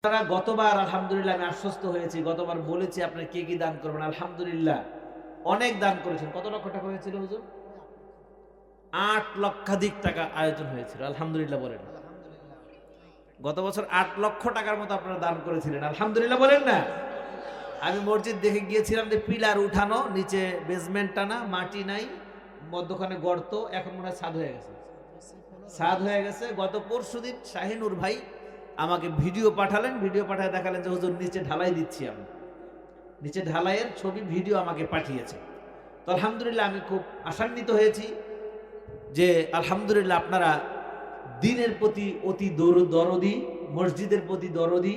গতবার আলহামদুলিল্লাহ আমি আশ্বস্ত হয়েছি, গতবার বলেছি আপনার কে কি দান করবেন। আলহামদুলিল্লাহ অনেক দান করেছেন। কত লক্ষ টাকা হয়েছিল হুজুর? 8 লক্ষাধিক টাকা আয়োজন হয়েছিল। আলহামদুলিল্লাহ বলেন। গত বছর 8 লক্ষ টাকার মতো আপনারা দান করেছিলেন। আলহামদুলিল্লাহ বলেন না? আমি মসজিদ দেখে গিয়েছিলাম যে পিলার উঠানো, নিচে বেসমেন্ট টানা, মাটি নাই, মধ্যখানে গর্ত, এখন মনে হয় ছাদ হয়ে গেছে। ছাদ হয়ে গেছে। গত পরশুদিন শাহিনুর ভাই আমাকে ভিডিও পাঠালেন, ভিডিও পাঠায় দেখালেন যে হুজুর নিচে ঢালাই দিচ্ছি আমি। নিচে ঢালাইয়ের ছবি ভিডিও আমাকে পাঠিয়েছে। তো আলহামদুলিল্লাহ আমি খুব আশান্বিত হয়েছি যে আলহামদুলিল্লাহ আপনারা দ্বীনের প্রতি অতি দরদি, মসজিদের প্রতি দরদি,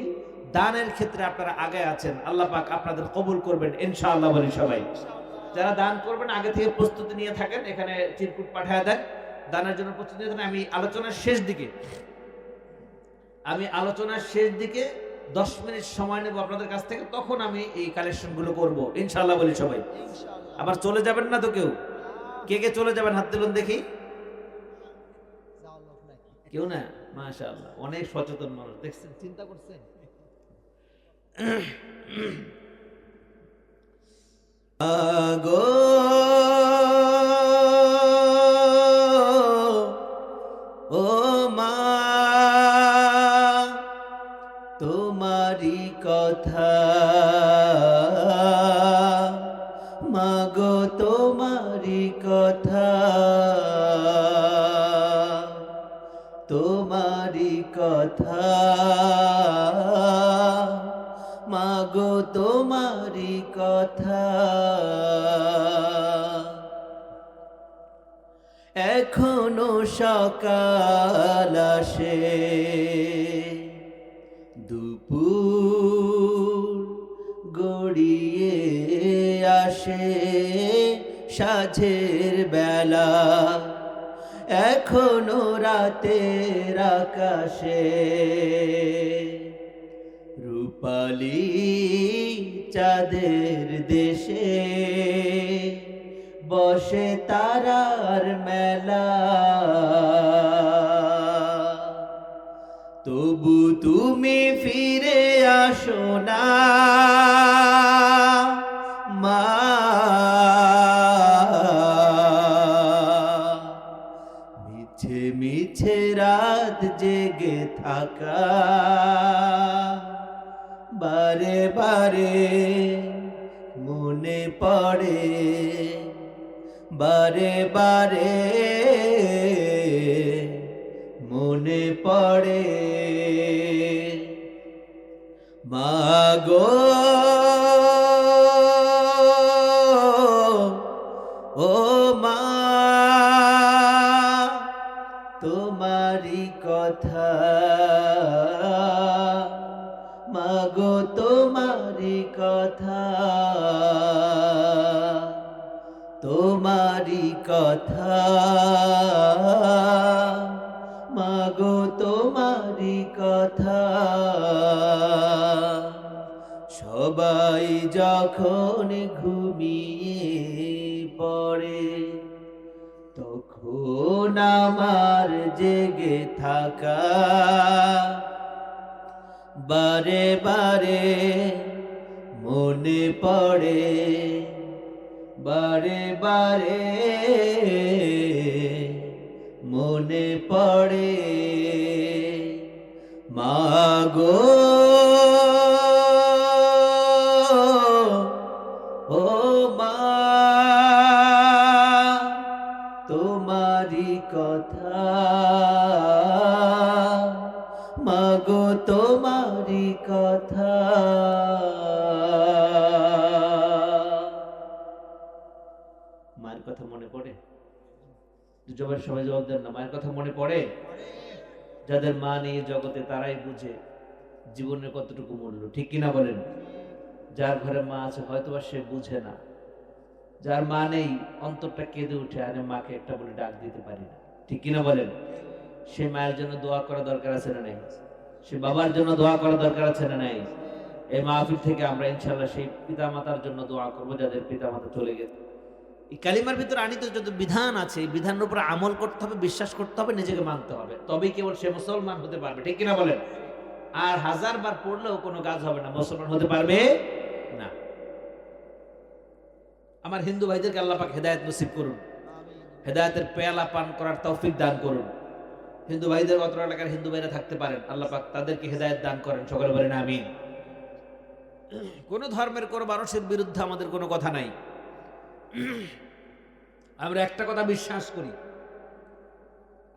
দানের ক্ষেত্রে আপনারা আগে আছেন। আল্লাহ পাক আপনাদের কবুল করবেন ইনশাআল্লাহ বলি সবাই। যারা দান করবেন আগে থেকে প্রস্তুতি নিয়ে থাকেন, এখানে চিরকুট পাঠায় দেন দানের জন্য প্রস্তুতি নিয়ে থাকেন। আমি আলোচনার শেষ দিকে 10 মিনিট সময় নেব আপনাদের কাছ থেকে, তখন আমি এই কালেকশনগুলো করব ইনশাআল্লাহ বলি সবাই। আবার চলে যাবেন না তো কেউ? কে কে চলে যাবেন হাত তুলুন দেখি। কেউ না? মাশাআল্লাহ, অনেক সচেতন মানুষ দেখছেন, চিন্তা করছেন। আগো ও মা, তোমারি কথা, মাগো তোমারি কথা, তোমারি কথা, মাগো তোমারি কথা। এখনো সকাল আসে, দুপুর গড়িয়ে আসে, সাঁঝের বেলা, এখনো রাতের আকাশে রূপালী চাঁদের দেশে বসে তারার মেলা। তবু তুমি ফিরে আসো না মা, মিছে মিছে রাত জেগে থাকা, বারে বারে মনে পড়ে, বারে বারে মনে পড়ে। মাগো ও মা, তোমারি কথা, মাগো তোমারি কথা, তোমারি কথা, মাগো তোমারি কথা। সবাই যখন ঘুমিয়ে পড়ে, তখন আমার জেগে থাকা, বারে বারে মনে পড়ে, বারে বারে মনে পড়ে। মাগো ও মা, তোমারি কথা, মাগো তোমারি কথা। মায়ের কথা মনে পড়ে? সবাই জবাব দেন না। মায়ের কথা মনে পড়ে? যাদের মা নেই জগতে তারাই বুঝে জীবনের কতটুকু মূল্য, ঠিক কিনা বলেন? যার ঘরে মা আছে হয়তোবা সে বুঝে না। যার মা নেই অন্তরটা কেঁদে উঠে, আরে মাকে একটা বলে ডাক দিতে পারি না, ঠিক কিনা বলেন? সে মায়ের জন্য দোয়া করা দরকার আছে না নাই? সে বাবার জন্য দোয়া করা দরকার আছে না নাই? এই মাহফিল থেকে আমরা ইনশাআল্লাহ সেই পিতা মাতার জন্য দোয়া করবো যাদের পিতা মাতা চলে গেছে। এই কালিমার ভিতরে আনিত যত বিধান আছে, এই বিধানের উপর আমল করতে হবে, বিশ্বাস করতে হবে, নিজেকে মানতে হবে, তবেই কেবল সে মুসলমান হতে পারবে, ঠিক কিনা বলেন? আর 1000 বার পড়লেও কোনো কাজ হবে না, মুসলমান হতে পারবে না। আমার হিন্দু ভাইদেরকে আল্লাহ পাক হেদায়েত নসিব করুন, হেদায়েতের পেয়ালা পান করার তৌফিক দান করুন। হিন্দু ভাইদের অত্র এলাকার হিন্দু ভাইরা থাকতে পারেন, আল্লাহ পাক তাদেরকে হেদায়েত দান করেন, সকলে বলেন আমিন। কোন ধর্মের কোন মানুষের বিরুদ্ধে আমাদের কোনো কথা নাই। আমরা একটা কথা বিশ্বাস করি,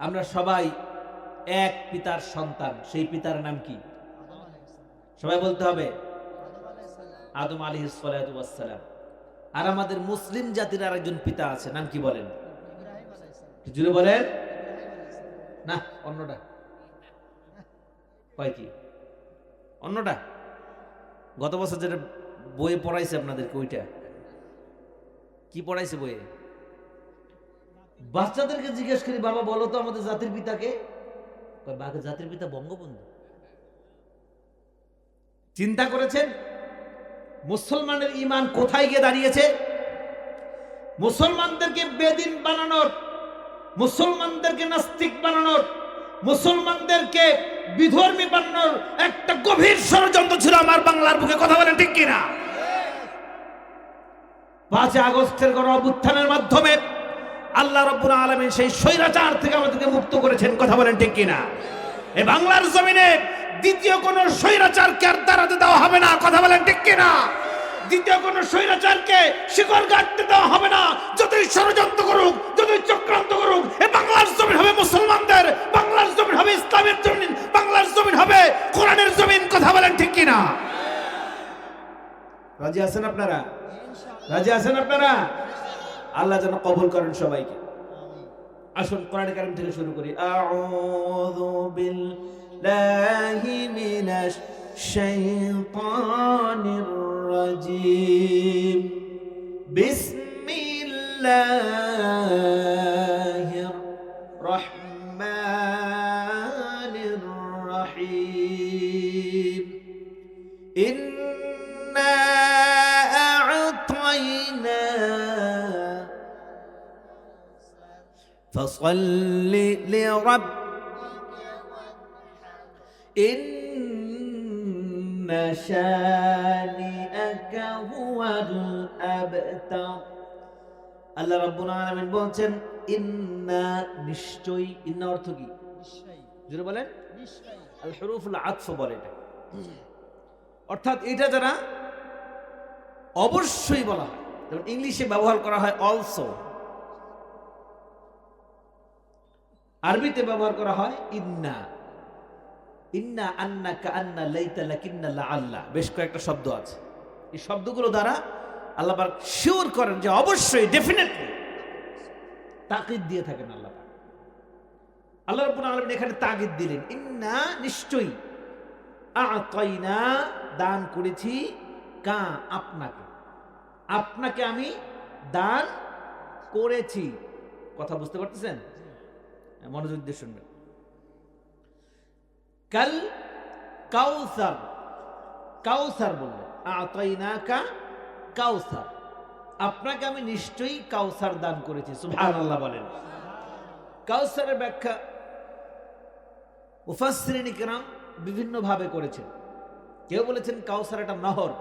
আমরা সবাই এক পিতার সন্তান। সেই পিতার নাম কি? সবাই বলতে হবে আদম আলাইহিস সালাতু ওয়াস সালাম। আর আমাদের মুসলিম জাতির আরেকজন পিতা আছে, নাম কি বলেন? জুড়ে বলেন না, অন্যটা কয় কি? অন্যটা গত বছর যেটা বইয়ে পড়াইছে আপনাদেরকে, ওইটা কি পড়াইছে বইয়ে? বাচ্চাদেরকে জিজ্ঞেস করি, বাবা বলো তো আমাদের জাতির পিতাকে? জাতির পিতা বঙ্গবন্ধু। চিন্তা করেছেন মুসলমানের ঈমান কোথায় গিয়ে দাঁড়িয়েছে? মুসলমানদেরকে বেদিন বানানোর, মুসলমানদেরকে নাস্তিক বানানোর, মুসলমানদেরকে বিধর্মী বানানোর একটা গভীর ষড়যন্ত্র ছিল আমার বাংলার বুকে। কথা বলেন ঠিক কিনা? 5 আগস্টের গণ অভ্যুত্থানের মাধ্যমে আল্লাহ রাব্বুল আলামিন সেই স্বৈরাচার থেকে আমাদেরকে মুক্ত করেছেন। কথা বলেন ঠিক কিনা? এই বাংলার জমিনে দ্বিতীয় কোন স্বৈরাচারকে আর দাঁড়াতে দেওয়া হবে না। কথা বলেন ঠিক কিনা? দ্বিতীয় কোন স্বৈরাচারকে শিকড় গাঁটতে দেওয়া হবে না। যতই ষড়যন্ত্র করুক, যতই চক্রান্ত করুক, এই বাংলার জমিন হবে মুসলমানদের, বাংলার জমিন হবে ইসলামের জমিন, বাংলার জমিন হবে কোরআনের জমিন। কথা বলেন ঠিক কিনা? রাজি আছেন আপনারা? রাজি আছেন আপনারা? আল্লাহ যেন কবুল করেন সবাইকে। আসুন কোরআন কারীম থেকে শুরু করি। আউযু বিল্লাহি মিনাশ শাইতানির রাজিম। বিসমিল্লাহির রহমানির রহিম। ইন্না আ'তাইনা فصل لربك إن شانئك هو الأبتر। আল্লাহ রাব্বুল আলামিন বলছেন ইন্না, নিশ্চয়ই। ইন্না অর্থ কি? নিশ্চয়ই। জোরে বলেন নিশ্চয়ই। আল হুরুফুল আতফ বলে এটা, অর্থাৎ এটা যারা অবশ্যই বলা হয়, যেমন ইংলিশে ব্যবহার করা হয় অলসো, আরবিতে ব্যবহার করা হয় ইন্না। ইন্না, আন্না, কাআন্না, লাইতা, লাকিন্না, লাআল্লা, বেশ কয়েকটা শব্দ আছে। এই শব্দগুলো দ্বারা আল্লাহ পাক শিওর করেন যে অবশ্যই, ডেফিনেটলি, তাকিদ দিয়ে থাকেন আল্লাহ পাক। আল্লাহ রাব্বুল আলামিন এখানে তাকিদ দিলেন, ইন্না, নিশ্চয়ই, আ'তাইনা, দান করেছি, কা, আপনাকে, আপনাকে আমি দান করেছি। কথা বুঝতে পারতেছেন? মনোযোগ দিয়ে শুনবেন। কাল কাউসার, কাউসার বললেন, আ'তাইনাকা কাউসার, আপনাকে আমি নিশ্চয়ই কাউসার দান করেছি। সুবহানাল্লাহ বলেন। কাউসারের ব্যাখ্যা মুফাসসিরিন কিরাম বিভিন্ন ভাবে করেছেন। কেউ বলেছেন কাউসার একটা নহর,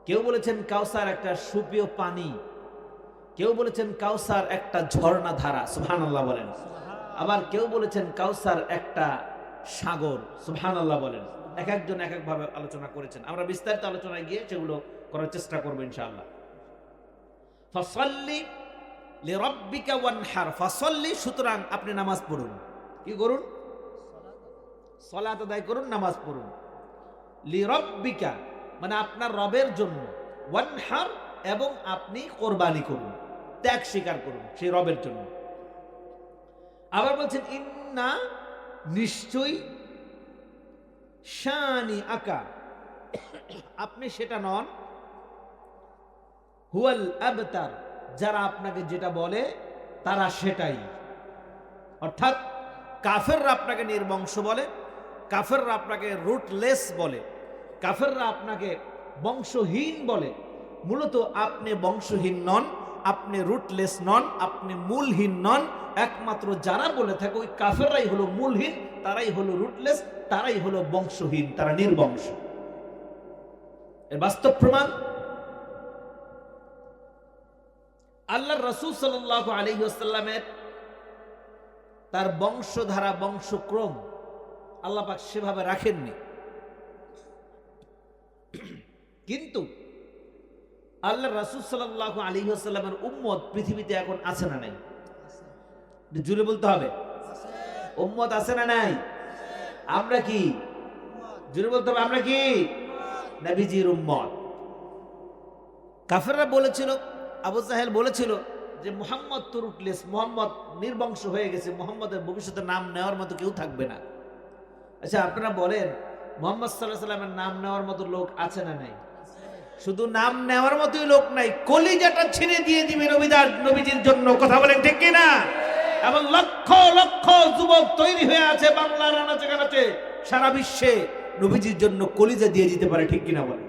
কেউ বলেছেন কাউসার একটা সুপেয় পানি, কেউ বলেছেন কাউসার একটা ঝর্ণা ধারা। সুবহানাল্লাহ বলেন। আবার কেউ বলেছেন কাউসার একটা সাগর। সুবহানাল্লাহ বলেন। এক একজন এক এক ভাবে আলোচনা করেছেন। আমরা বিস্তারিত আলোচনায় গিয়ে সেগুলো করার চেষ্টা করব ইনশাআল্লাহ। ফাসাল্লি লিরাব্বিকা ওয়ানহার, ফাসাল্লি, সুতরাং আপনি নামাজ পড়ুন। কি করুন? সালাত আদায় করুন, নামাজ পড়ুন। লিরাব্বিকা মানে আপনার রবের জন্য, ওয়ানহার এবং আপনি কোরবানি করুন, ত্যাগ স্বীকার করুন সেই রবের জন্য। আবার বলছেন ইন্না, নিশ্চয়ই, শানি আকা, আপনি সেটা নন, হুয়াল আবতার, যারা আপনাকে যেটা বলে তারা সেটাই। অর্থাৎ কাফেররা আপনাকে নির্বংশ বলে, কাফেররা আপনাকে রুটলেস বলে, কাফেররা আপনাকে বংশহীন বলে। মূলত আপনি বংশহীন নন, আপনি রুটলেস নন, আপনি মূলহীন নন। একমাত্র যারা বলে থাকে ওই কাফেররাই হলো মূলহীন, তারাই হলো রুটলেস, তারাই হলো বংশহীন, তারা নির্বংশ। এর বাস্তব প্রমাণ আল্লাহর রাসূল সাল্লাল্লাহু আলাইহি ওয়াসাল্লামের তার বংশধারা, বংশক্রম আল্লাহ পাক সেভাবে রাখেননি। কিন্তু আল্লাহর রাসূল সাল্লাল্লাহু আলাইহি ওয়াসাল্লামের উম্মত পৃথিবীতে এখন আছে না নাই? জুড়ে বলতে হবে, উম্মত আছে না নাই? আমরা কি? জুড়ে বলতে হবে, আমরা কি? নবীজির উম্মত। কাফেররা বলেছিল, আবু জাহেল বলেছিল যে মুহাম্মদ তো রুটলেস, মুহাম্মদ নির্বংশ হয়ে গেছে, মুহাম্মদের ভবিষ্যতে নাম নেওয়ার মতো কেউ থাকবে না। আচ্ছা আপনারা বলেন, মুহাম্মদ সাল্লাল্লাহু আলাইহি ওয়াসাল্লামের নাম নেওয়ার মতো লোক আছে না নাই? শুধু নাম নেওয়ার মতোই লোক নাই, কলিজাটা ছিঁড়ে দিয়ে দিবে নবীজির জন্য। কথা বলেন ঠিক কিনা? এবং লক্ষ লক্ষ যুবক তৈরি হয়ে আছে বাংলার আনাচে কানাচে, সারা বিশ্বে নবীজির জন্য কলিজা দিয়ে দিতে পারে, ঠিক কিনা বলেন?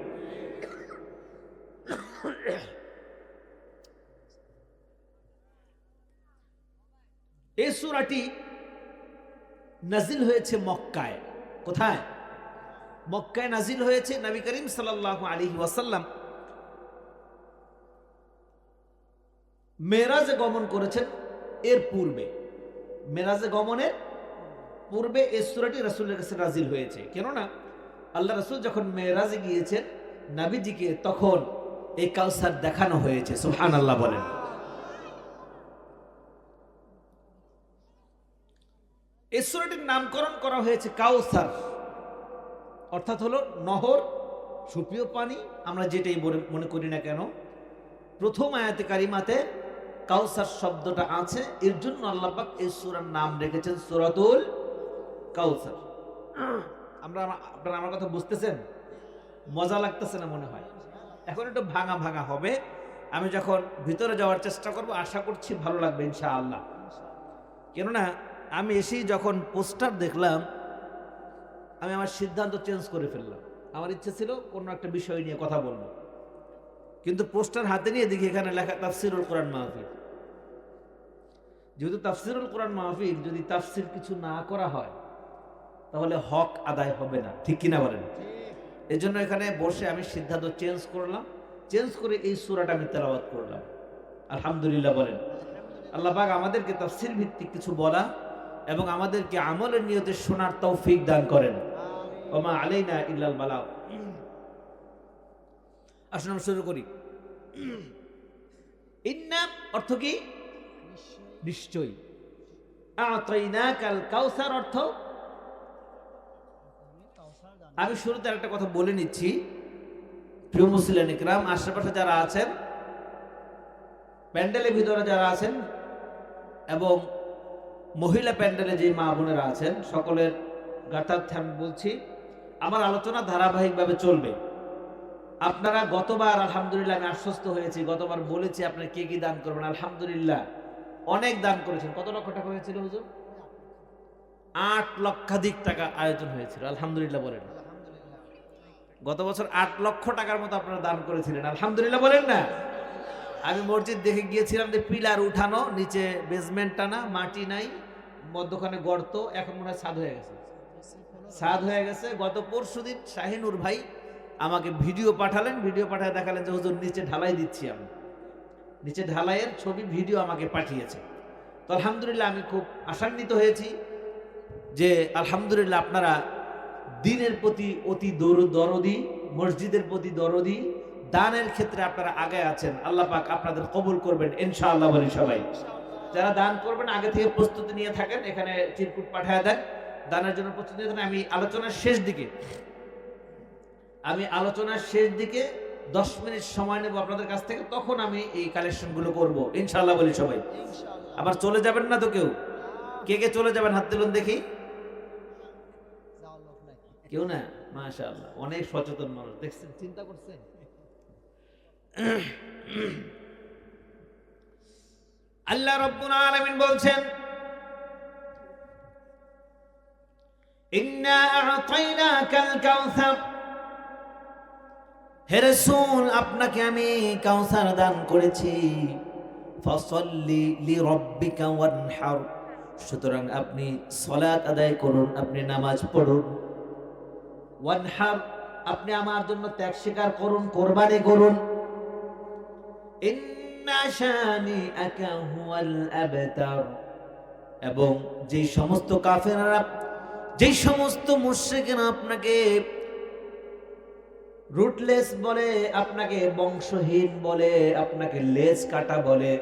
এই সূরাটি নাজিল হয়েছে মক্কায়। কোথায়? মক্কায় নাজিল হয়েছে। নবী করিম সাল্লাল্লাহু আলাইহি ওয়াসাল্লাম মেরাজে গমন করেছেন এর পূর্বে। মেরাজে গমনের পূর্বে এই সূরাটি রাসূলের কাছে নাজিল হয়েছে। কেননা আল্লাহ রাসূল যখন মেরাজে গিয়েছেন নবীজিকে, তখন এই কাউসার দেখানো হয়েছে। সুবহানাল্লাহ বলেন। এই সূরাটির নামকরণ করা হয়েছে কাউসার, অর্থাৎ হলো নহর, সুপ্রিয় পানি। আমরা যেটাই মনে করি না কেন, প্রথম আয়াতে কারিমাতে কাউসার শব্দটা আছে, এর জন্য আল্লাহ পাক এই সূরার নাম রেখেছেন সূরাতুল কাউসার। আপনারা আমার কথা বুঝতেছেন? মজা লাগতেছে না মনে হয়? এখন একটু ভাঙা ভাঙা হবে। আমি যখন ভিতরে যাওয়ার চেষ্টা করব, আশা করছি ভালো লাগবে ইনশাআল্লাহ। কেননা আমি এসেই যখন পোস্টার দেখলাম, আমি আমার সিদ্ধান্ত চেঞ্জ করে ফেললাম। আমার ইচ্ছে ছিল কোনো একটা বিষয় নিয়ে কথা বলবো, কিন্তু পোস্টার হাতে নিয়ে দেখি এখানে লেখা তাফসিরুল কোরআন মাহফিল। যেহেতু তাফসিরুল কোরআন মাহফিল, যদি তাফসির কিছু না করা হয় তাহলে হক আদায় হবে না, ঠিক কিনা বলেন? এই জন্য এখানে বসে আমি সিদ্ধান্ত চেঞ্জ করলাম, চেঞ্জ করে এই সূরাটা আমি তেলাওয়াত করলাম। আলহামদুলিল্লাহ বলেন। আল্লাহ পাক আমাদেরকে তাফসির ভিত্তিক কিছু বলা এবং আমাদেরকে আমলের নিয়তে শোনার তৌফিক দান করেন। ওমা আলাইনা ইল্লাল বালাগ। আসুন আমরা শুরু করি। ইন্না অর্থ কি? নিশ্চয়ই। আতাইনাকাল কাউসার অর্থ, আমি শুরুতে একটা কথা বলে নিচ্ছি, প্রিয় মুসলিম ইকরাম, আশেপাশে যারা আছেন, প্যান্ডেলের ভিতরে যারা আছেন এবং মহিলা প্যান্ডেলে যে মা বোনেরা আছেন, সকলের গাতার্থে আমি বলছি, আমার আলোচনা ধারাবাহিকভাবে চলবে। আপনারা গতবার আলহামদুলিল্লাহ আমি আশ্বস্ত হয়েছি, গতবার বলেছি আপনারা কে কি দান করবেন। আলহামদুলিল্লাহ অনেক দান করেছেন। কত লক্ষ টাকা হয়েছিল হুজুর? 8 লক্ষাধিক টাকা আয়োজন হয়েছিল। আলহামদুলিল্লাহ বলেন। গত বছর 8 লক্ষ টাকার মতো আপনারা দান করেছিলেন। আলহামদুলিল্লাহ বলেন না? আমি মসজিদ দেখে গিয়েছিলাম যে পিলার উঠানো, নিচে বেসমেন্ট টানা, মাটি নাই, মধ্যখানে গর্ত, এখন মনে হয় ছাদ হয়ে গেছে। ছাদ হয়ে গেছে। গত পরশুদিন শাহিনুর ভাই আমাকে ভিডিও পাঠালেন, ভিডিও পাঠায় দেখালেন যে হুজুর নিচে ঢালাই দিচ্ছি আমি। নিচে ঢালাইয়ের ছবি, ভিডিও আমাকে পাঠিয়েছে। তো আলহামদুলিল্লাহ আমি খুব আশান্বিত হয়েছি যে আলহামদুলিল্লাহ আপনারা দ্বীনের প্রতি অতি দরদি, মসজিদের প্রতি দরদি, দানের ক্ষেত্রে আপনারা আগে আছেন। আল্লাহ পাক আপনাদের কবুল করবেন ইনশাআল্লাহ বলি সবাই। যারা দান করবেন আগে থেকে প্রস্তুতি নিয়ে থাকেন, এখানে চিরকুট পাঠায় দেন দানের জন্য প্রস্তুতি নিয়ে থাকেন। আমি আলোচনার শেষ দিকে 10 মিনিট সময় নেব আপনাদের কাছ থেকে, তখন আমি এই কালেকশনগুলো করব ইনশাআল্লাহ বলি সবাই। আবার চলে যাবেন না তো কেউ? কে কে চলে যাবেন হাত তুলুন দেখি। কেউ না? মাশাআল্লাহ, অনেক সচেতন মানুষ দেখছেন, চিন্তা করছেন। আল্লাহ রাব্বুল আলামিন বলছেন, ইন্না আ'তাইনাকাল কাউসার, হে রাসূল আপনাকে আমি কাউসার দান করেছি। ফাসাল্লি লিরাব্বিকা ওয়ানহার, সুতরাং আপনি সালাত আদায় করুন, আপনি নামাজ পড়ুন ওয়ানহার, আপনি আমার জন্য ত্যাগ স্বীকার করুন, কোরবানি করুন। ইন্না শানিআকা হুয়াল আবতার, এবং যেই সমস্ত কাফেররা, যেই সমস্ত মুশরিকরা আপনাকে রুটলেস বলে, আপনাকে বংশহীন বলে, আপনাকে লেজ কাটা বলে,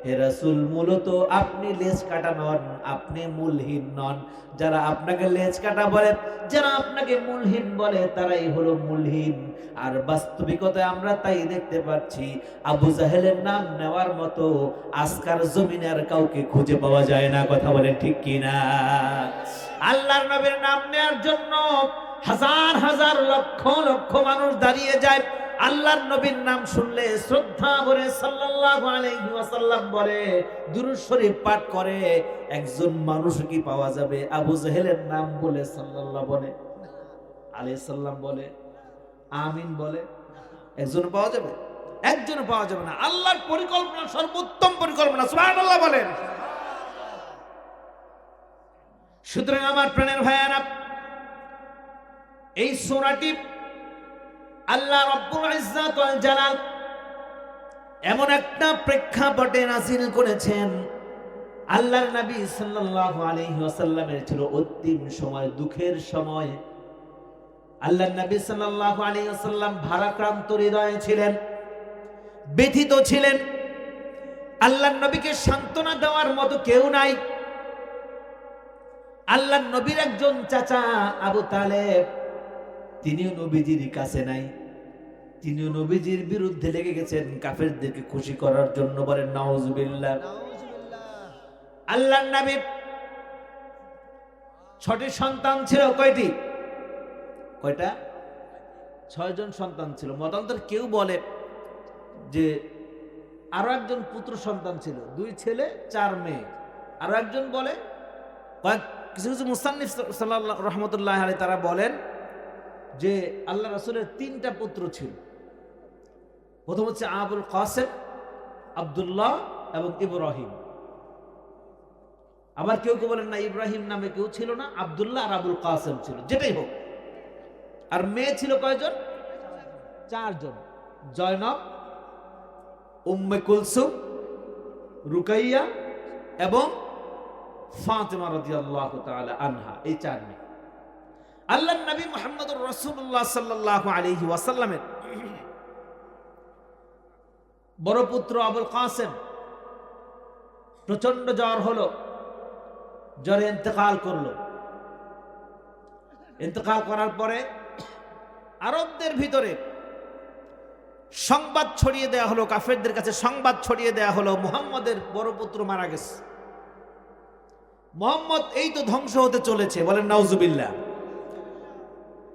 হে রাসূল মূলত আপনি লেজ কাটা নন, আপনি মূলহীন নন। যারা আপনাকে লেজ কাটা বলে, যারা আপনাকে মূলহীন বলে, তারাই হলো মূলহীন। আর বাস্তবিকতায় আমরা তাই দেখতে পাচ্ছি, আবু জাহেলের নাম নেওয়ার মতো আজকার জমিনে আর কাউকে খুঁজে পাওয়া যায় না। কথা বলেন ঠিক কিনা? আল্লাহর নবীর নাম নেওয়ার জন্য হাজার হাজার লক্ষ লক্ষ মানুষ দাঁড়িয়ে যায়। আল্লাহর নবীর নাম শুনলে শ্রদ্ধা ভরে সাল্লাল্লাহু আলাইহি ওয়াসাল্লাম বলে, দুরূদ শরীফ পাঠ করে, একজন মানুষ কি পাওয়া যাবে আবু জাহেলের নাম বলে সাল্লাল্লাহু বলে, আলাইহিস সালাম বলে, আমিন বলে? একজন পাওয়া যাবে? একজন পাওয়া যাবে না। আল্লাহর পরিকল্পনা সর্বোত্তম পরিকল্পনা, সুবহানাল্লাহ বলেন। সুতরাং আমার প্রাণের ভাইয়ারা, এই সূরাটি আল্লাহ রাব্বুল ইজ্জাত ওয়াল জালাল এমন একটা প্রেক্ষাপটে নাযিল করেছেন, আল্লাহর নবী সাল্লাল্লাহু আলাইহি ওয়াসাল্লামের ছিল অন্তিম সময়, দুঃখের সময়। আল্লাহর নবী সাল্লাল্লাহু আলাইহি ওয়াসাল্লাম ভারাক্রান্ত হৃদয়ে ছিলেন, ব্যথিত ছিলেন। আল্লাহর নবীকে সান্ত্বনা দেওয়ার মতো কেউ নাই। আল্লাহর নবীর একজন চাচা আবু তালেব, তিনিও নবীজির কাছে নাই, তিনিও নবীজির বিরুদ্ধে লেগে গেছেন কাফেরদেরকে খুশি করার জন্য। বলেন নাউজুবিল্লাহ। আল্লাহর নবীর 6টি সন্তান ছিল। কয়টি? কয়টা? 6 জন সন্তান ছিল। মতান্তর কেউ বলে যে আরো একজন পুত্র সন্তান ছিল, 2 ছেলে 4 মেয়ে। আরো একজন বলে, কিছু কিছু মুসান্নিফ সাল্লাল্লাহু রাহমাতুল্লাহি আলাইহি তারা বলেন যে আল্লাহ রাসূলের 3টা পুত্র ছিল। প্রথম হচ্ছে আবুল কাসেম, আব্দুল্লাহ এবং ইব্রাহিম। আবার কেউ কেউ বলেন না, ইব্রাহিম নামে কেউ ছিল না, আব্দুল্লাহ আর আবুল কাসেম ছিল, যেটাই হোক। আর মেয়ে ছিল কয়জন? 4 জন। জয়নব, উম্মে কুলসুম, রুকাইয়া এবং ফাতিমা রাদিয়াল্লাহু তাআলা আনহা, এই 4 মেয়ে। আল্লাহর নবী মুহাম্মদুর রাসূলুল্লাহ সাল্লাল্লাহু আলাইহি ওয়াসাল্লামের বড় পুত্র আবুল কাসেম প্রচন্ড জ্বর হলো, জ্বরে ইন্তেকাল করলো। ইন্তেকাল করার পরে আরবদের ভিতরে সংবাদ ছড়িয়ে দেয়া হলো, কাফেরদের কাছে সংবাদ ছড়িয়ে দেয়া হলো, মুহাম্মদের বড় পুত্র মারা গেছে, মুহাম্মদ এই তো ধ্বংস হতে চলেছে। বলেন নাউজুবিল্লাহ।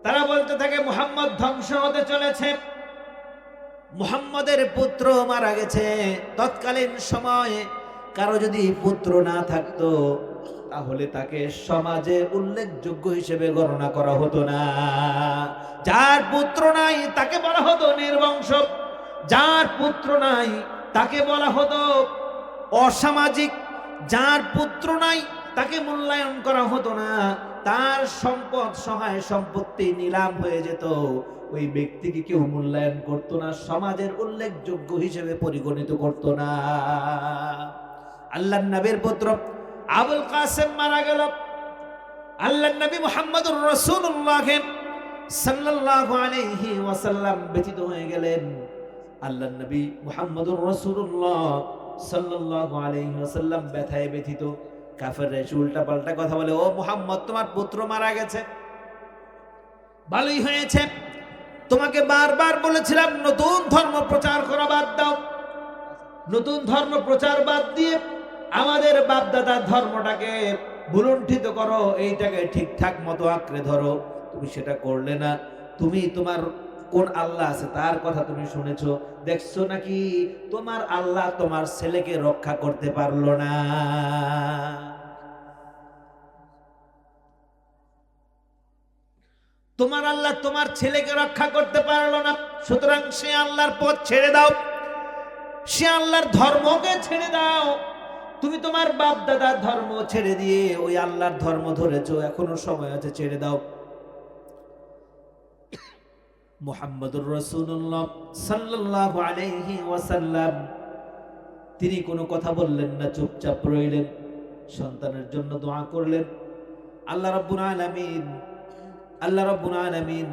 তারা বলতে থাকে মুহাম্মদ ধ্বংস হতে চলেছে, মুহাম্মদের পুত্র মারা গেছে। তৎকালীন সময়ে কারো যদি পুত্র না থাকতো তাহলে তাকে সমাজে উল্লেখযোগ্য হিসেবে গণনা করা হতো না। যার পুত্র নাই তাকে বলা হতো নির্বংশ, যার পুত্র নাই তাকে বলা হতো অসামাজিক, যার পুত্র নাই তাকে মূল্যায়ন করা হতো না। তার সম্পদ, সহায় সম্পত্তি নিলাম হয়ে যেত, ওই ব্যক্তিকে কেউ মূল্যায়ন করতো না, সমাজের উল্লেখযোগ্য হিসেবে পরিগণিত করতো না। আল্লাহর নবীর পুত্র আবুল কাসেম মারা গেল। আল্লাহর নবী মুহাম্মদুর রাসূলুল্লাহ সাল্লাল্লাহু আলাইহি ওয়াসাল্লাম ব্যথিত হয়ে গেলেন। আল্লাহর নবী মুহাম্মদুর রাসূলুল্লাহ সাল্লাল্লাহু আলাইহি ওয়াসাল্লাম ব্যথায় ব্যথিত। কাফেররা এসে উল্টা পাল্টা কথা বলে, ও মুহাম্মদ তোমার পুত্র মারা গেছে, ভালোই হয়েছে, তোমাকে বারবার বলেছিলাম নতুন ধর্ম প্রচার করা বাদ দাও, নতুন ধর্ম প্রচার বাদ দিয়ে আমাদের বাপদাদার ধর্মটাকে ভুলুণ্ঠিত করো, এইটাকে ঠিকঠাক মতো আঁকড়ে ধরো। তুমি সেটা করলে না। তুমি তোমার কোন আল্লাহ আছে তার কথা তুমি শুনেছো, দেখছো নাকি তোমার আল্লাহ তোমার ছেলেকে রক্ষা করতে পারলো না। তোমার আল্লাহ তোমার ছেলেকে রক্ষা করতে পারলো না, সুতরাং সে আল্লাহর পথ ছেড়ে দাও, সে আল্লাহর ধর্মকে ছেড়ে দাও। তুমি তোমার বাপ দাদার ধর্ম ছেড়ে দিয়ে ওই আল্লাহর ধর্ম ধরেছো, এখনো সময় আছে, ছেড়ে দাও। মুহাম্মদুর রাসূলুল্লাহ সাল্লাল্লাহু আলাইহি ওয়াসাল্লাম তিনি কোনো কথা বললেন না, চুপচাপ রইলেন, সন্তানের জন্য দোয়া করলেন। আল্লাহ রাব্বুল আলামিন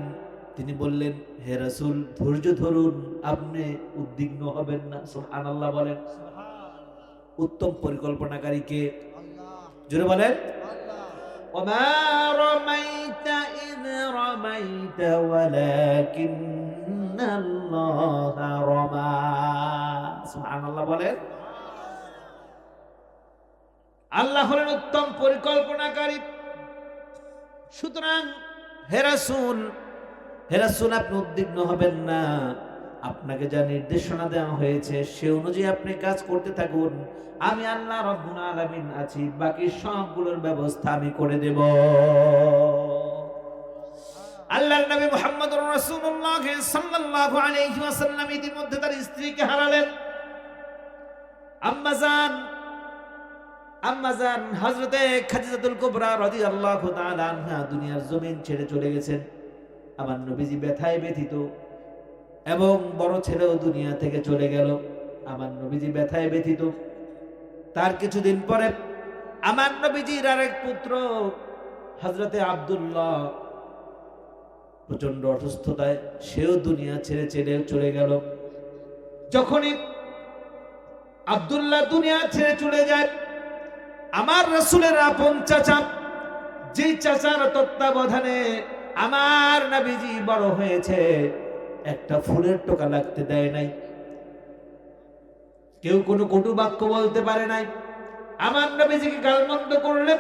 তিনি বললেন, হে রাসূল ধৈর্য ধরুন, আপনি উদ্বিগ্ন হবেন না। সুবহানাল্লাহ বলেন। উত্তম পরিকল্পনাকারী কে? জোরে বলেন। ওমা রামাইতা ইয রামাইতা ওয়ালাকিন্নাল্লাহা রামা। সুবহানাল্লাহ বলেন। আল্লাহ হলেন উত্তম পরিকল্পনাকারী। সুতরাং হে রাসূল আপনি উদ্বিগ্ন হবেন না, আপনাকে যা নির্দেশনা দেওয়া হয়েছে সে অনুযায়ী আপনি কাজ করতে থাকুন। আমি আল্লাহ রাব্বুল আলামিন আছি, বাকি সবগুলোর ব্যবস্থা আমি করে দেব। আল্লাহর নবী মুহাম্মদুর রাসূলুল্লাহ সাল্লাল্লাহু আলাইহি ওয়াসাল্লাম ইতিমধ্যে তার স্ত্রীকে হারালেন। আম্মাজান হযরতে খাদিজাতুল কুবরা রাদিয়াল্লাহু তাআলা আনহা দুনিয়ার জমিন ছেড়ে চলে গেছেন। আমার নবীজি ব্যথায় ব্যথিত, এবং বড় ছেলেও দুনিয়া থেকে চলে গেল। আমার নবীজি ব্যথায় ব্যথিত। তার কিছুদিন পরে আমার নবীজির আরেক পুত্র হযরতে আব্দুল্লাহ প্রচন্ড অসুস্থতায় সেও দুনিয়া ছেড়ে চলে গেল। যখনই আব্দুল্লাহ দুনিয়া ছেড়ে চলে যায়, আমার রাসূলের আপন চাচা, যে চাচার তত্ত্বাবধানে আমার নবীজি বড় হয়েছে, একটা ফুলের টোকা লাগতে দেয় নাই, কেউ কোনো কটু বাক্য বলতে পারে নাই। আমার নবীজিকে গালমন্দ করলে,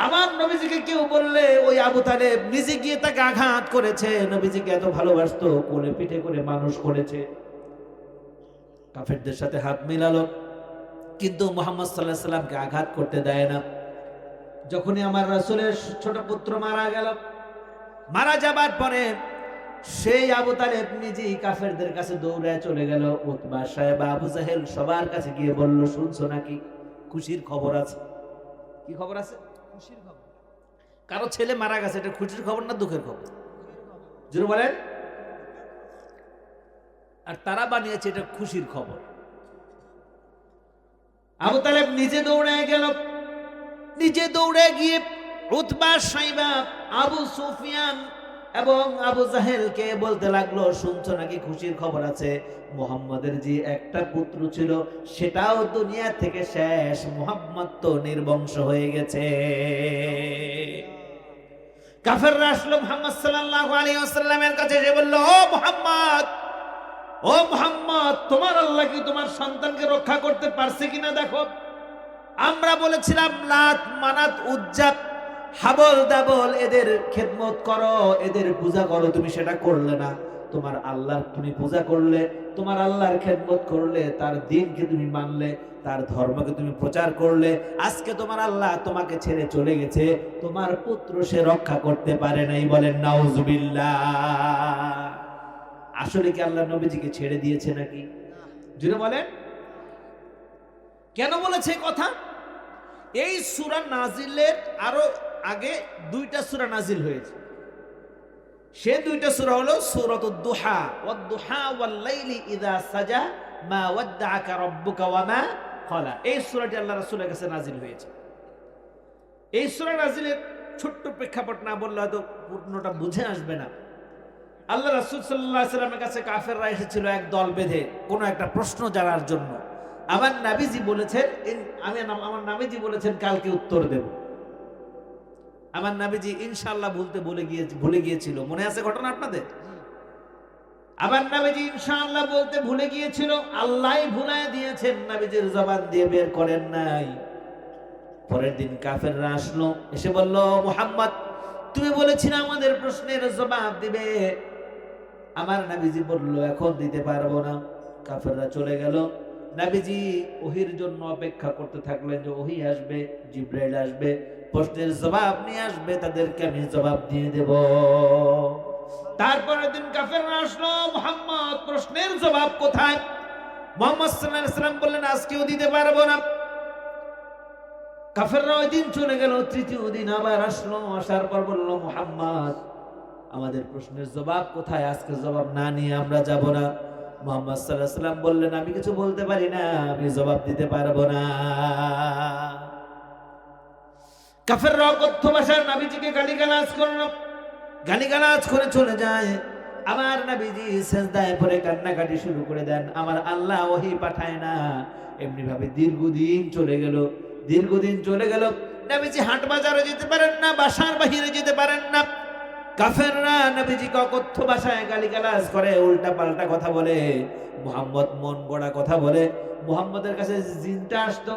আমার নবীজিকে কেউ বললে, ওই আবু তালেব নিজে গিয়ে তাকে আঘাত করেছে। নবীজিকে এত ভালোবাসতো, কোলে পিঠে করে মানুষ করেছে। কাফেরদের সাথে হাত মিলালো, কিন্তু মুহাম্মদ সাল্লাল্লাহু আলাইহি সাল্লামকে আঘাত করতে দেয় না। যখনই আমার রাসূলের ছোট পুত্র মারা যাবার পরে সেই আবু তালেব নিজেই কাফেরদের কাছে দৌড়ায় চলে গেল। উতবা, সাইবা, আবু জাহেল সবার কাছে গিয়ে বলল, শুনছো নাকি খুশির খবর আছে? কি খবর আছে? খুশির খবর। কারো ছেলে মারা গেছে, এটা খুশির খবর না দুঃখের খবর? জোরে বলেন। আর তারা বানিয়েছে এটা খুশির খবর। আবু তালেব নিজে দৌড়ায় গেল, নিজে দৌড়ে গিয়ে উতবা, সাইবা, আবু সুফিয়ান এবং আবু জাহেলকে বলতে লাগলো, শুনছো নাকি খুশির খবর আছে? মুহাম্মাদের যে একটা পুত্র ছিল সেটাও দুনিয়া থেকে শেষ, মুহাম্মদ তো নির্বংশ হয়ে গেছে। কাফেররা আসলো মুহাম্মদ সাল্লাল্লাহু আলাইহি ওয়াসাল্লামের কাছে, এসে বলল, ও মুহাম্মদ, তোমার আল্লাহ কি তোমার সন্তানকে রক্ষা করতে পারছে কিনা দেখো। আমরা বলেছিলাম লাত, মানাত, উজ্জা, হাবল দাবল এদের খেদমত করো, এদের পূজা করো, তুমি সেটা করলে না। তোমার আল্লাহর তুমি পূজা করলে, তোমার আল্লাহর খেদমত করলে, তার দ্বীনকে তুমি মানলে, তার ধর্মকে তুমি প্রচার করলে। আজকে তোমার আল্লাহ তোমাকে ছেড়ে চলে গেছে, তোমার পুত্র সে রক্ষা করতে পারে নাই। বলেন নাউজুবিল্লাহ। আসলে কি আল্লাহ নবীজিকে ছেড়ে দিয়েছে নাকি? জুড়ে বলেন। কেন বলেছে কথা? এই সূরা নাজিলের আরো আগে দুইটা সূরা নাজিল হয়েছে। সে দুইটা সূরা হলো সূরাতুদ দুহা, ওয়াদ-দুহা ওয়াল-লাইলি ইযা সাজা, মা ওয়াদ্দাআকা রাব্বুকা ওয়া মা ক্বালা। এই সূরাটি আল্লাহর রাসূলের কাছে নাজিল হয়েছে। এই সূরা নাজিলের ছোট্ট প্রেক্ষাপট না বললে হয়তো পূর্ণটা বুঝে আসবে না। আল্লাহ রাসূল সাল্লাল্লাহু আলাইহি ওয়াসাল্লামের কাছে কাফেররা এসেছিল এক দল বেঁধে কোনো একটা প্রশ্ন জানার জন্য। আমার নবীজি বলেছেন কালকে উত্তর দেব। আমার নবীজি ইনশাআল্লাহ ভুলে গিয়েছিল। মনে আছে ঘটনা আপনাদের? আমার নবীজি ইনশাআল্লাহ বলতে ভুলে গিয়েছিল, আল্লাহই ভুলায় দিয়েছেন, নবীজির জবান দিয়ে বের করেন নাই। পরের দিন কাফেররা আসলো, এসে বলল, মুহাম্মদ তুমি বলেছিলে আমাদের প্রশ্নের জবাব দিবে। আমার নবীজি বলল, এখন দিতে পারবো না। কাফেররা চলে গেল। নবীজি ওহীর জন্য অপেক্ষা করতে থাকলেন যে ওহী আসবে, জিবরাইল আসবে, প্রশ্নের জবাব নিয়ে আসবে, তাদেরকে আমি জবাব দিয়ে দেব। তারপরের দিন কাফেররা আসলো, মুহাম্মদ প্রশ্নের জবাব কোথায়? মুহাম্মদ সাল্লাল্লাহু আলাইহি ওয়াসাল্লাম বললেন, আজকেও দিতে পারবো না। কাফেররা ওই দিন চলে গেল। তৃতীয় দিন আবার আসলো, আসার পর বলল, মুহাম্মদ আমাদের প্রশ্নের জবাব কোথায়? আজকে জবাব না নিয়ে আমরা যাব না। মুহাম্মদ সাল্লাল্লাহু আলাইহি ওয়াসাল্লাম বললেন, আমি কিছু বলতে পারি না, আমি জবাব দিতে পারবো না। কাফেররা অকথ্য ভাষায় নবীজিকে গালিগালাজ করলো, গালিগালাজ করে চলে যায়। আমার নবীজি সিজদায় পড়ে কান্নাকাটি শুরু করে দেন। আমার আল্লাহ ওহী পাঠায় না। এমনি ভাবে দীর্ঘদিন চলে গেল, দীর্ঘদিন চলে গেল। নবীজি হাট বাজারে যেতে পারেন না, বাসার বাহিরে যেতে পারেন না। কাফেররা নবীজিকে অকথ্য ভাষায় গালিগালাজ করে, উল্টা পাল্টা কথা বলে, মুহাম্মদ মন গড়া কথা বলে। মুহাম্মদের কাছে যে জিনটা আসতো,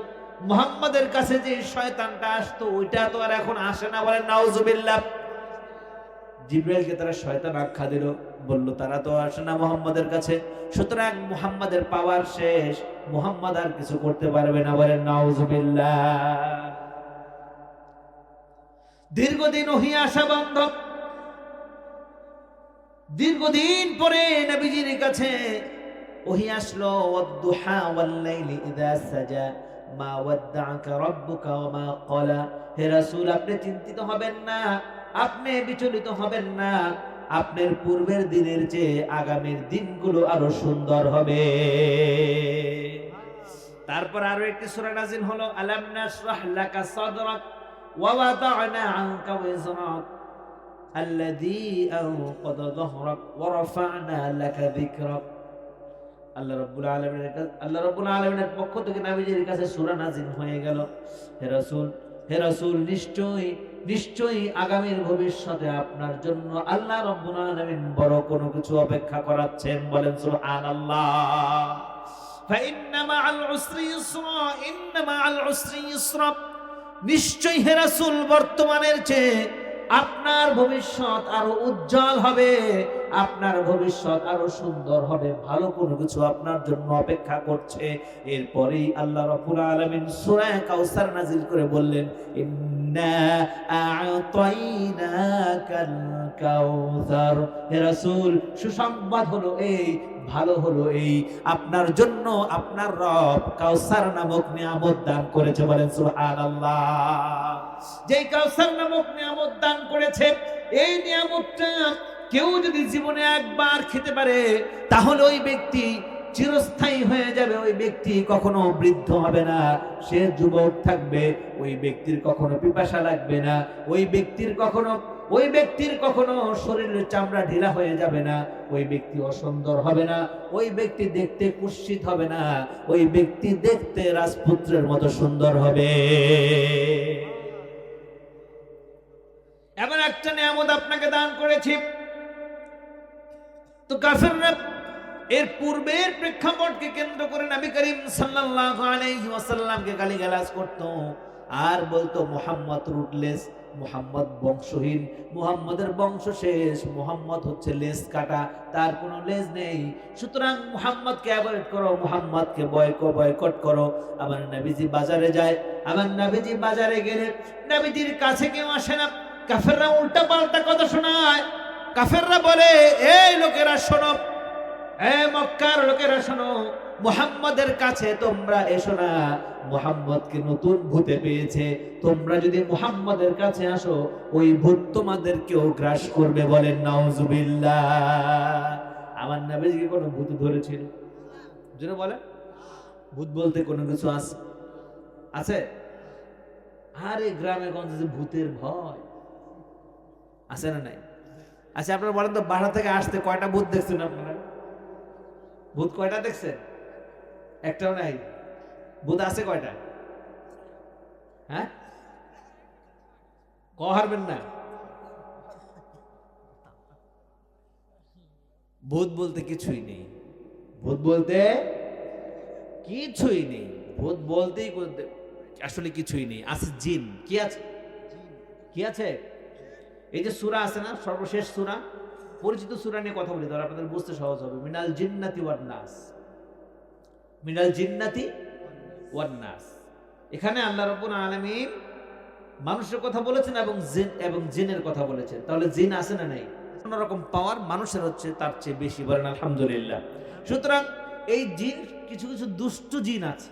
মুহাম্মদের কাছে যে শয়তানটা আসতো, ওইটা তো আর এখন আসে না। বলেন নাউজুবিল্লাহ। জিবরাইলকে তারা শয়তান আখ্যা দিল, বলল তারা তো আসে না মুহাম্মদের কাছে, সুতরাং মুহাম্মদের পাওয়ার শেষ, মুহাম্মদ আর কিছু করতে পারবে না। বলেন নাউজুবিল্লাহ। দীর্ঘদিন ওহী আসা বন্ধ। দীর্ঘদিন পরে নবীজির কাছে ওহী আসলো, ওয়াদ-দুহা ওয়াল-লাইলি ইযা সাজা মা ওয়াদ্দাআকা রাব্বুকা ওয়া মা ক্বালা। হে রাসূল, আপনি চিন্তিত হবেন না, আপনি বিচলিত হবেন না। আপনার পূর্বের দিনের চেয়ে আগামীর দিনগুলো আরো সুন্দর হবে। তারপর আরো একটি সূরা নাযিল হলো, আলাম নাশরাহ লাকা সাদরাক ওয়া ওয়াদা'না আনকা ওয়িজরাক আল্লাযী আনকাযা যহরাক ওয়া রাফা'না লাকা যিকরাক। আল্লাহ রাব্বুল আলামিনের পক্ষ থেকে নবীজির কাছে সূরা নাযিল হয়ে গেল, হে রাসূল, নিশ্চয়ই আগামীর ভবিষ্যতে আপনার জন্য আল্লাহ রাব্বুল আলামিন বড় কোনো কিছু অপেক্ষা করাচ্ছেন। বলেন সুবহানাল্লাহ। ফাইন্না মাআল উসরি ইসরা, ইন্না মাআল উসরি ইসরা। নিশ্চয়ই হে রাসূল, বর্তমানের চেয়ে আপনার ভবিষ্যৎ আরো উজ্জ্বল হবে, আপনার ভবিষ্যৎ আরো সুন্দর হবে, ভালো কোনো কিছু আপনার জন্য অপেক্ষা করছে। এরপরেই আল্লাহ রাব্বুল আলামিন সূরা কাউসার নাযিল করে বললেন, ইন্না আ'তাইনাকাল কাউসার। হে রাসূল, সুসংবাদ হলো এই, ভালো হলো এই, আপনার জন্য আপনার রব কাউসার নামক নিয়ামত দান করেছে। বলেন সুবহানাল্লাহ। যেই কাউসার নামক নিয়ামত দান করেছে, এই নিয়ামতটা কেউ যদি জীবনে একবার খেতে পারে, তাহলে ওই ব্যক্তি চিরস্থায়ী হয়ে যাবে। ওই ব্যক্তি কখনো বৃদ্ধ হবে না, সে যুবক থাকবে। ওই ব্যক্তির কখনো পিপাসা লাগবে না, ওই ব্যক্তির কখনো শরীরের চামড়া ঢিলা হয়ে যাবে না, ওই ব্যক্তি অসুন্দর হবে না, ওই ব্যক্তি দেখতে কুৎসিত হবে না, ওই ব্যক্তি দেখতে রাজপুত্রের মতো সুন্দর হবে। এমন একটা নিয়ামত আপনাকে দান করেছি। তো কাফেররা এর পূর্বের প্রেক্ষাপটকে কেন্দ্র করে নবী করিম সাল্লাল্লাহু আলাইহি ওয়াসাল্লামকে গালিগালাজ করত, আর বলতো মুহাম্মদ রুটলেস, মুহাম্মদ বংশহীন, মুহাম্মদের বংশ শেষ, মুহাম্মদ হচ্ছে লেজ কাটা, তার কোনো লেজ নেই। সুতরাং মুহাম্মদকে অ্যাভয়েড করো, মুহাম্মদকে বয়কট করো। আমার নবীজি বাজারে যায়, আমার নবীজি বাজারে গেলে নবীজির কাছে কেউ আসে না। কাফেররা উল্টা পাল্টা কথা শোনায়। কাফেররা বলে, এই লোকেরা শোনো, মক্কার লোকেরা শোনো, মুহাম্মদের কাছে তোমরা এসো না, মুহাম্মদকে নতুন ভূতে পেয়েছে, তোমরা যদি মুহাম্মদের কাছে আসো, ওই ভূত তোমাদেরকেও গ্রাস করবে। বলেন নাউজুবিল্লাহ। আমার নবীজিকে কোনো ভূত ধরেছিল? যেন বলে ভূত বলতে কোনো কিছু আছে? আরে গ্রামে গঞ্জে যে ভূতের ভয় আছে না নাই? আচ্ছা, আপনারা বলেন তো, বাসা থেকে আসতে কয়টা ভূত দেখছেন আপনারা? ভূত কয়টা দেখছেন? একটাও নাই। ভূত আছে কয়টা? হ্যাঁ, হারবেন না। ভূত বলতে কিছুই নেই, ভূত বলতে কিছুই নেই, ভূত বলতেই আসলে কিছুই নেই। আছে জিন। কি আছে? কি আছে? এই যে সূরা আছে না, সর্বশেষ সূরা, পরিচিত সূরা নিয়ে কথা বলি, তাহলে আপনাদের বুঝতে সহজ হবে। মিনাল জিন্নাতি ওয়ান নাস, মিনাল জিন্নাতি ওয়ান নাস। এখানে আল্লাহ রাব্বুল আলামিন মানুষের কথা বলেছেন এবং জিনের কথা বলেছেন। তাহলে জিন আছে না নাই? কোন রকম পাওয়ার মানুষের হচ্ছে তার চেয়ে বেশি। বলেন আলহামদুলিল্লাহ। সুতরাং এই জিন, কিছু কিছু দুষ্ট জিন আছে,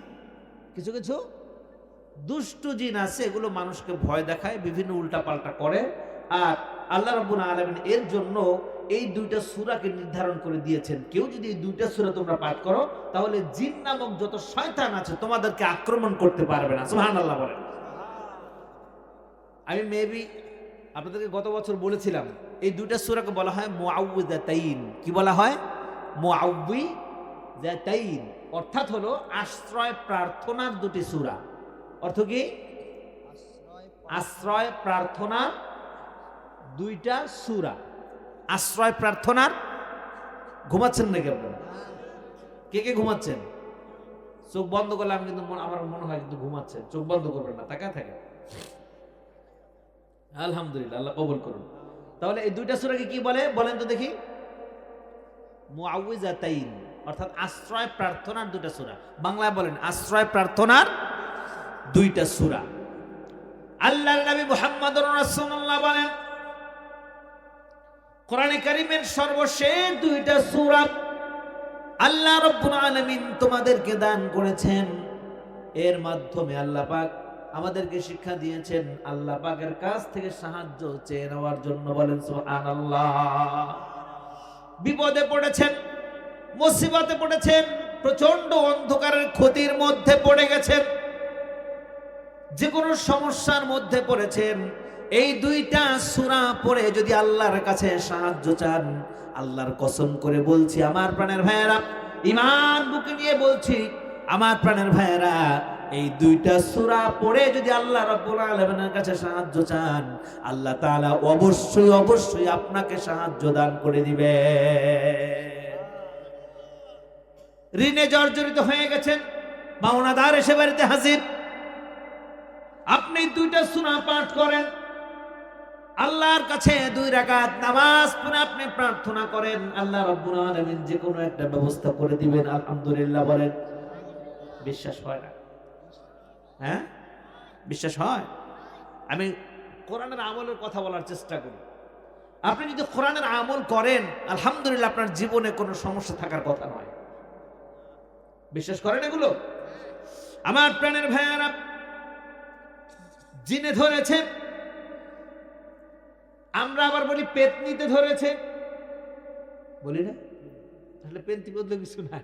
কিছু কিছু দুষ্ট জিন আছে, এগুলো মানুষকে ভয় দেখায়, বিভিন্ন উল্টা পাল্টা করে। আর আল্লাহ রাব্বুল আলামিন এর জন্য এই দুইটা সূরাকে নির্ধারণ করে দিয়েছেন। কেউ যদি এই দুইটা সূরা তোমরা পাঠ করো তাহলে জিন নামক যত শয়তান আছে তোমাদেরকে আক্রমণ করতে পারবে না। সুবহানাল্লাহ বলেন। আমি মেবি আপনাদেরকে গত বছর বলেছিলাম এই দুইটা সূরাকে বলা হয় মুআউযিযাতাইন। কি বলা হয়? মুআউযিযাতাইন, অর্থাৎ হলো আশ্রয় প্রার্থনার দুটি সূরা। অর্থ কি? আশ্রয় প্রার্থনার দুইটা সূরা। আশ্রয় প্রার্থনার, ঘুমাচ্ছেন নাকি আপনারা? কে কে ঘুমাচ্ছেন? চোখ বন্ধ করলে আমি কিন্তু আমার মনে হয় কিন্তু ঘুমাচ্ছেন। চোখ বন্ধ করবেন না, তাকায় থাকেন। আলহামদুলিল্লাহ, আল্লাহ কবুল করুন। তাহলে এই দুইটা সূরাকে কি বলে বলেন তো দেখি? মুআউযিযাতাইন, অর্থাৎ আশ্রয় প্রার্থনার দুইটা সূরা। বাংলায় বলেন আশ্রয় প্রার্থনার দুইটা সূরা। আল্লাহর নবী মুহাম্মদুর রাসূলুল্লাহ বলেন কোরআনে কারীমের সর্বশেষ দুইটা সূরা আল্লাহ রাব্বুল আলামিন তোমাদেরকে দান করেছেন। এর মাধ্যমে আল্লাহ পাক আমাদেরকে শিক্ষা দিয়েছেন আল্লাহ পাকের কাছ থেকে সাহায্য চেয়ে নেওয়ার জন্য। বলেন সুবহানাল্লাহ। বিপদে পড়েছেন, মুসিবতে পড়েছেন, প্রচন্ড অন্ধকারের ক্ষতির মধ্যে পড়ে গেছেন, যে কোনো সমস্যার মধ্যে পড়েছেন, এই দুইটা সূরা পড়ে যদি আল্লাহর কাছে সাহায্য চান, আল্লাহর কসম করে বলছি আমার প্রাণের ভাইয়েরা, ঈমান বুকে নিয়ে বলছি আমার প্রাণের ভাইয়েরা, এই দুইটা সূরা পড়ে যদি আল্লাহ রাব্বুল আলামিনের কাছে সাহায্য চান, আল্লাহ তাআলা অবশ্যই অবশ্যই আপনাকে সাহায্য দান করে দিবে। ঋণে জর্জরিত হয়ে গেছেন, মাওনাদার এসে বাড়িতে হাজির, আপনি দুইটা সূরা পাঠ করেন, আল্লাহর কাছে 2 রাকাত নামাজ পড়ে আপনি প্রার্থনা করেন, আল্লাহ রাব্বুল আলামিন যে কোনো একটা ব্যবস্থা করে দিবেন। আলহামদুলিল্লাহ বলেন। বিশ্বাস হয় না? হ্যাঁ, বিশ্বাস হয়? আমি কোরআনের আমলের কথা বলার চেষ্টা করি। আপনি যদি কোরআনের আমল করেন, আলহামদুলিল্লাহ আপনার জীবনে কোনো সমস্যা থাকার কথা নয়। বিশ্বাস করেন এগুলো? আমার প্রাণের ভাইয়ারা, জিনে ধরেছে, আমরা আবার বলি পেতনিতে ধরেছে, বলি না? তাহলে পেতনি বদলে কিছু নাই।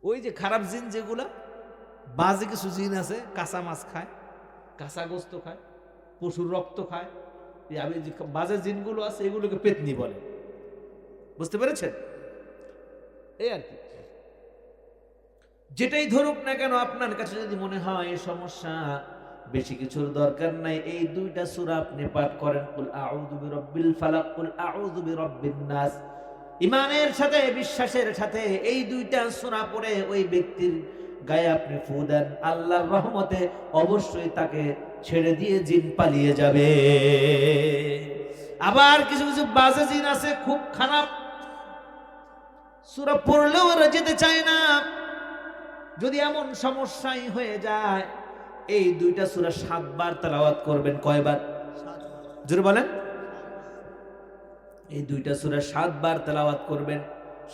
ওই যে খারাপ জিন যেগুলা, বাজে কিছু জিন আছে, কাঁচা মাছ খায়, কাঁচা গোস্ত খায়, পশুর রক্ত খায়, আমি যে বাজে জিনগুলো আছে এগুলোকে পেতনি বলে। বুঝতে পেরেছেন? এই আর কি। যেটাই ধরুক না কেন, আপনার কাছে যদি মনে হয় এই সমস্যা, বেশি কিছুর দরকার নাই, এই দুইটা সূরা আপনি পাঠ করেন, কুল আউযু বিরাব্বিল ফালাক, কুল আউযু বিরাব্বিন নাস। ঈমানের সাথে, বিশ্বাসের সাথে এই দুইটা সূরা পড়ে ওই ব্যক্তির গায়ে আপনি ফু দেন, আল্লাহর রহমতে অবশ্যই তাকে ছেড়ে দিয়ে জিন পালিয়ে যাবে। আবার কিছু কিছু বাজে জিন আছে, খুব খারাপ, সূরা পড়লেও ওরা যেতে চায় না। যদি এমন সমস্যাই হয়ে যায়, এই দুইটা সূরা 7 বার তেলাওয়াত করবেন। কয়বার? জোরে বলেন। এই দুইটা সূরা 7 বার তেলাওয়াত করবেন।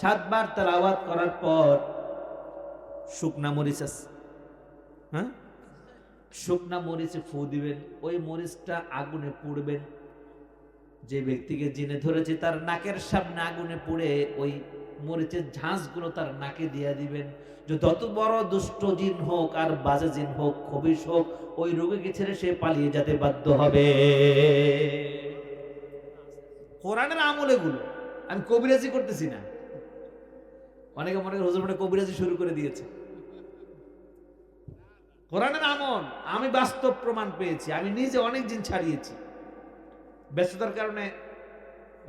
7 বার তেলাওয়াত করার পর শুকনা মরিচ আছে, হ্যাঁ, শুকনা মরিচে ফু দিবেন, ওই মরিচটা আগুনে পুড়বেন। যে ব্যক্তিকে জিনে ধরেছে তার নাকের সামনে আগুনে পুড়ে ওই মরিচের ঝাঁঝগুলো তার নাকে দিয়ে দিবেন। যে যত বড় দুষ্ট জিন হোক আর বাজে জিন হোক, খবিশ হোক, ওই রোগীকে ছেড়ে সে পালিয়ে যেতে বাধ্য হবে। কোরআনের আমল এগুলো, আমি কবিরাজি করতেছি না। অনেকে মনে করে হুজুর মানে কবিরাজি শুরু করে দিয়েছে। কোরআনের আমল, আমি বাস্তব প্রমাণ পেয়েছি, আমি নিজে অনেক জিন ছাড়িয়েছি। ব্যস্ততার কারণে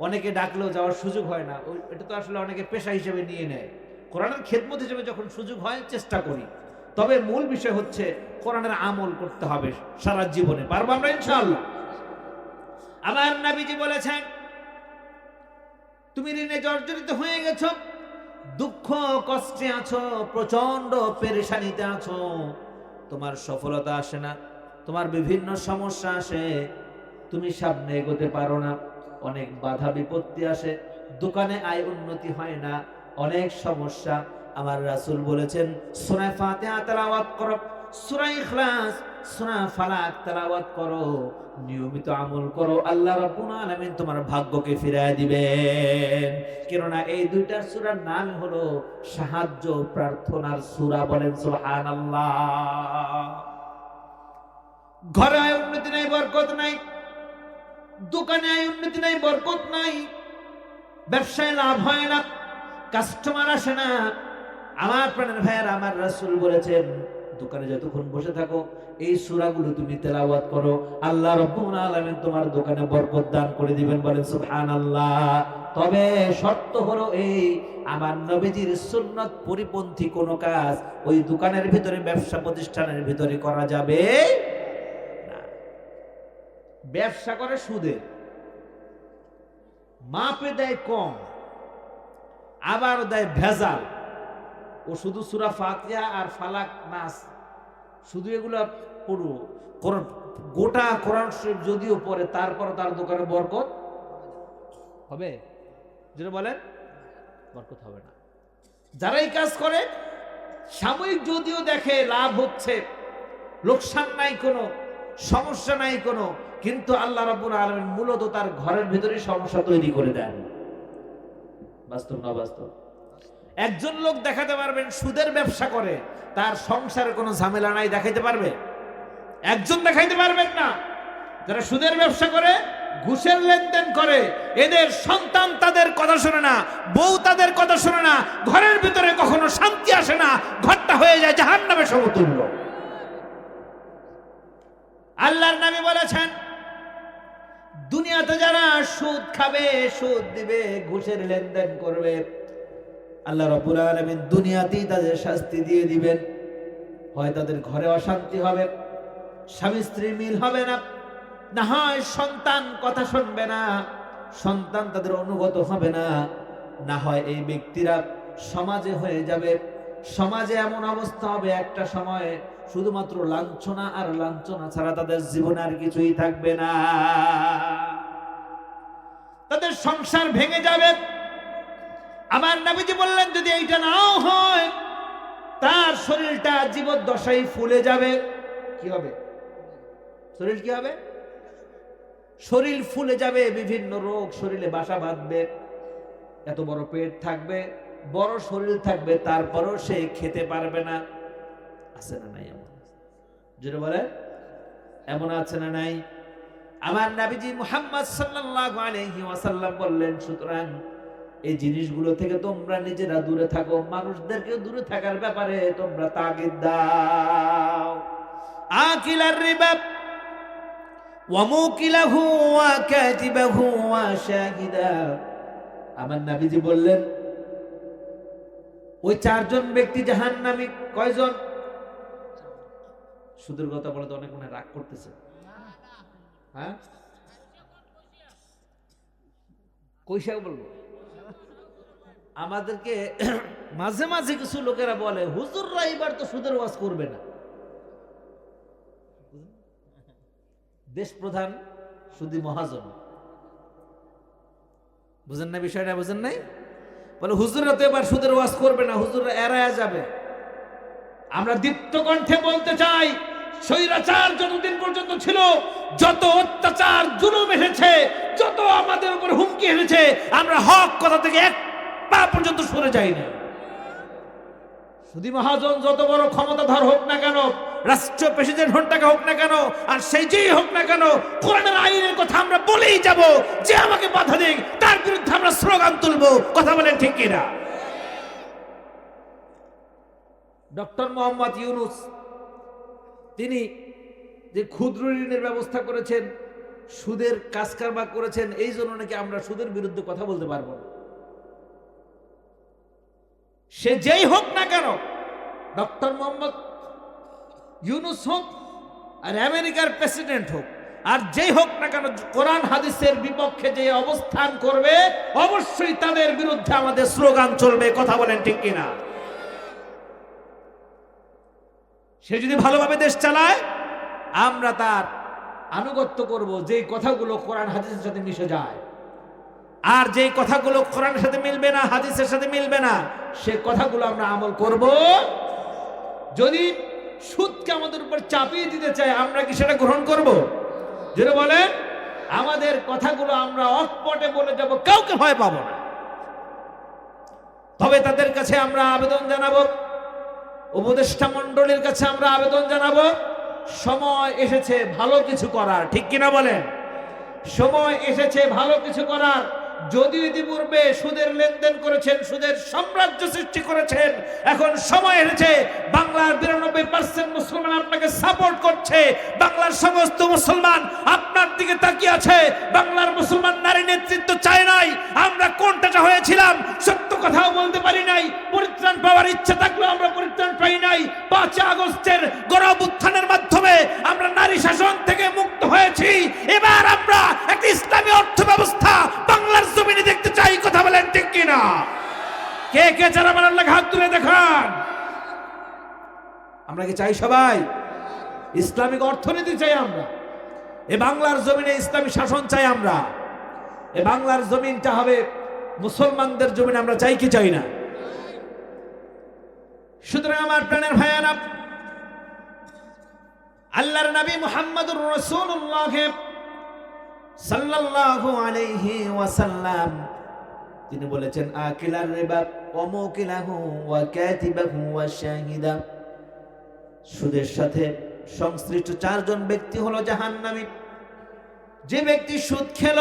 অনেকে ডাকলেও যাওয়ার সুযোগ হয় না, এটা তো আসলে অনেকে পেশা হিসেবে নিয়ে নেয়। কোরআনের খেদমত হিসেবে যখন সুযোগ হয় চেষ্টা করি, তবে মূল বিষয় হচ্ছে কোরআনের আমল করতে হবে সারা জীবনে। পারবো আমরা ইনশাআল্লাহ। আমার নবীজি বলেছেন, তুমি ঋণে জর্জরিত হয়ে গেছো, দুঃখ কষ্টে আছো, প্রচন্ড পেরেশানিতে আছো, তোমার সফলতা আসে না, তোমার বিভিন্ন সমস্যা আসে, তুমি সামনে এগোতে পারো না, অনেক বাধা বিপত্তি আসে, দোকানে আয় উন্নতি হয় না, অনেক সমস্যা। আমার রাসূল বলেছেন, সূরা ফাতিহা তেলাওয়াত করো, সূরা ইখলাস, সূরা ফালাক তেলাওয়াত করো, নিয়মিত আমল করো, আল্লাহ রাব্বুল আলামিন তোমার ভাগ্যকে ফিরিয়ে দিবেন। কেননা এই দুইটা সূরার নাম হলো সাহায্য প্রার্থনার সূরা। বলেন সুবহানাল্লাহ। ঘরে আয় উন্নতি নাই, বরকত নাই, দোকানে আয় উন্নতি নাই, বরকত নাই, ব্যবসায় লাভ হয় না, কাস্টমার আসে না। আমার প্রাণের ভাইয়ের, আমার রাসূল বলেছেন দোকানে যতক্ষণ বসে থাকো এই সূরাগুলো তুমি তেলাওয়াত করো, আল্লাহ রাব্বুল আলামিন তোমার দোকানে বরকত দান করে দিবেন। বলেন সুবহানাল্লাহ। তবে শর্ত হলো এই, আমার নবীজির সুন্নাত পরিপন্থী কোন কাজ ওই দোকানের ভিতরে, ব্যবসা প্রতিষ্ঠানের ভিতরে করা যাবে না। ব্যবসা করে সুদে, মাপে দেয় কম, আবার দেয় ভেজাল। ও শুধু সূরা ফাতিহা আর ফালাক নাস শুধু এগুলা পড়ো, গোটা কোরআন শরীফ যদিও পড়ে তারপর তার দোকানে বরকত হবে? যেটা বলেন বরকত হবে না। যারাই কাজ করে সাময়িক যদিও দেখে লাভ হচ্ছে, লোকসান নাই, কোনো সমস্যা নাই কোনো, কিন্তু আল্লাহ রাব্বুল আলামিন মূলত তার ঘরের ভিতরে সমস্যা তৈরি করে দেন। বাস্তব না বাস্তব? একজন লোক দেখাতে পারবেন সুদের ব্যবসা করে, তার সংসারে কোনো ঝামেলা নাই, দেখাইতে পারবে? একজন দেখাইতে পারবেন না। যারা সুদের ব্যবসা করে, ঘুষের লেনদেন করে, এদের সন্তান তাদের কথা শোনে না, বউ তাদের কথা শোনে না, ঘরের ভিতরে কখনো শান্তি আসে না, ঘরটা হয়ে যায় জাহান্নামের সমতুল্য। আল্লাহর নবী বলেছেন দুনিয়াতে যারা সুদ খাবে, সুদ দিবে, ঘুষের লেনদেন করবে, আল্লাহ রাব্বুল আলামিন দুনিয়াতেই তাদের শাস্তি দিয়ে দিবেন। হয় তাদের ঘরে অশান্তি হবে, স্বামী স্ত্রীর মিল হবে না, না হয় সন্তান কথা শুনবে না, সন্তান তাদের অনুগত হবে না, না হয় এই ব্যক্তিরা সমাজে হয়ে যাবে, সমাজে এমন অবস্থা হবে একটা সময় শুধুমাত্র লাঞ্ছনা আর লাঞ্ছনা ছাড়া তাদের জীবনে আর কিছুই থাকবে না, তাদের সংসার ভেঙে যাবে। আমার নবীজি বললেন যদি এইটা নাও হয়, তার শরীরটা জীবদ্দশায় ফুলে যাবে। কি হবে? শরীর কি হবে? শরীর ফুলে যাবে, বিভিন্ন রোগ শরীরে বাসা বাঁধবে, এত বড় পেট থাকবে, বড় শরীর থাকবে, তারপরও সে খেতে পারবে না। আছে না নাই এমন? যেটা বলে এমন আছে না নাই? আমার নবীজি মুহাম্মদ সাল্লাল্লাহু আলাইহি ওয়াসাল্লাম বললেন সুতরাং এই জিনিসগুলো থেকে তোমরা নিজেরা দূরে থাকো, মানুষদেরকে দূরে থাকার ব্যাপারে তোমরা তাগিদ দাও। আকিলার রিবা ওয়া মুকিলাহু ওয়া কাতিবাহু ওয়া শাহিদা। আমার নবীজি বললেন ওই চারজন ব্যক্তি জাহান্নামী। কয়জন? সুদের কথা বলে তো অনেক মনে রাগ করতেছে। হ্যাঁ, কইসা বলবো। আমাদেরকে মাঝে মাঝে কিছু লোকেরা বলে হুজুররা এবার তো সুদের ওয়াজ করবে না। দেশ প্রধান সুদী মহাজন, বুঝেন না বিষয়টা? বুঝেন নাই? বলে হুজুররা তো এবার সুদের ওয়াজ করবে না, হুজুররা এড়ায়া যাবে। আমরা দীপ্ত কণ্ঠে বলতে চাই, স্বৈরাচার যতদিন পর্যন্ত ছিল, যত অত্যাচার জুলুম এসেছে, যত আমাদের উপর হুমকি এসেছে, আমরা হক কথা থেকে এক পা পর্যন্ত সরে যাইনি। সুদী মহাজন যত বড় ক্ষমতাধর হোক না কেন, রাষ্ট্র প্রেসিডেন্ট হোক না কেন, আর সেই যেই হোক না কেন, কোরআনের আইনের কথা আমরা বলেই যাব। যে আমাকে বাধা দেয় তার বিরুদ্ধে আমরা স্লোগান তুলবো। কথা বলেন ঠিক কিনা? ডক্টর মোহাম্মদ ইউনূস তিনি যে ক্ষুদ্র ঋণের ব্যবস্থা করেছেন, সুদের কাজ কারবার করেছেন, এই জন্য নাকি আমরা সুদের বিরুদ্ধে কথা বলতে পারবো না। সে যেই হোক না কেন, ডক্টর মোহাম্মদ ইউনূস হোক আর আমেরিকার প্রেসিডেন্ট হোক, আর যেই হোক না কেন, কোরআন হাদিসের বিপক্ষে যে অবস্থান করবে অবশ্যই তাদের বিরুদ্ধে আমাদের স্লোগান চলবে। কথা বলেন ঠিক কিনা? সে যদি ভালোভাবে দেশ চালায় আমরা তার আনুগত্য করব, যেই কথাগুলো কোরআন হাদিসের সাথে মিশে যায়। আর যেই কথাগুলো কোরআনের সাথে মিলবে না, হাদিসের সাথে মিলবে না, সে কথাগুলো আমরা আমল করব। যদি সুদকে আমাদের উপর চাপিয়ে দিতে চায়, আমরা কি সেটা গ্রহণ করব? যেটা বলেন, আমাদের কথাগুলো আমরা অকপটে বলে যাব, কাউকে ভয় পাবো না। তবে তাদের কাছে আমরা আবেদন জানাবো, উপদেষ্টা মণ্ডলীর কাছে আমরা আবেদন জানাবো, সময় এসেছে ভালো কিছু করার। ঠিক কিনা বলেন? সময় এসেছে ভালো কিছু করার। যদিও ইতিপূর্বে সুদের লেনদেন করেছেন, সুদের সাম্রাজ্য সৃষ্টি করেছেন, এখন সময় এসেছে বাংলার 92% মুসলমান আপনাকে সাপোর্ট করছে। বাংলার সমস্ত মুসলমান আপনার দিকে তাকিয়ে আছে। বাংলার মুসলমান নারী নেতৃত্ব চায় নাই। আমরা কোনটা হয়েছিলাম, সত্য কথাও বলতে পারি নাই। পরিত্রাণ পাওয়ার ইচ্ছা থাকলেও আমরা পরিত্রাণ পাই নাই। 5 আগস্টের গণঅভ্যুত্থানের মাধ্যমে আমরা নারী শাসন থেকে মুক্ত হয়েছি। এবার আমরা একটা ইসলামী অর্থ ব্যবস্থা বাংলার জমিনে দেখতে চাই। কথা বলেন ঠিক কিনা? কে কে যারা আমার লাগে হাত তুলে দেখান। আমরা কি চাই? সবাই ইসলামিক অর্থনীতি চাই। আমরা এ বাংলার জমিনে ইসলামী শাসন চাই। আমরা এ বাংলার জমিনটা হবে মুসলমানদের জমিন। আমরা চাই কি চাই না? সুতরাং আমার প্রাণের ভাইয়ারা, আল্লাহর নবী মুহাম্মদুর রাসূলুল্লাহ সাল্লাল্লাহু আলাইহি ওয়াসাল্লাম তিনি বলেছেন, আকিলার রিবা ওয়া মুকিলাহু ওয়া কাতিবাহু ওয়া শাহিদা। সুদের সাথে সংশ্লিষ্ট 4 জন ব্যক্তি হলো জাহান্নামী। যে ব্যক্তি সুদ খেল,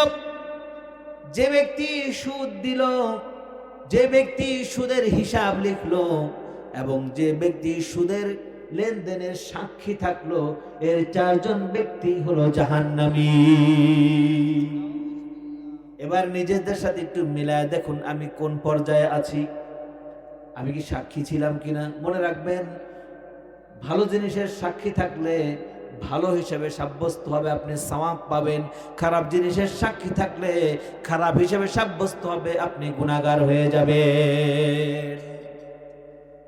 যে ব্যক্তি সুদ দিল, যে ব্যক্তি সুদের হিসাব লিখলো এবং যে ব্যক্তি সুদের লেনদেনের সাক্ষী থাকলো, এর 4 জন ব্যক্তি হলো জাহান্নামী। এবার নিজেদের সাথে একটু মিলায় দেখুন, আমি কোন পর্যায়ে আছি, আমি কি সাক্ষী ছিলাম কিনা। মনে রাখবেন, ভালো জিনিসের সাক্ষী থাকলে ভালো হিসেবে সাব্যস্ত হবে, আপনি সওয়াব পাবেন। খারাপ জিনিসের সাক্ষী থাকলে খারাপ হিসেবে সাব্যস্ত হবে, আপনি গুনাহগার হয়ে যাবেন।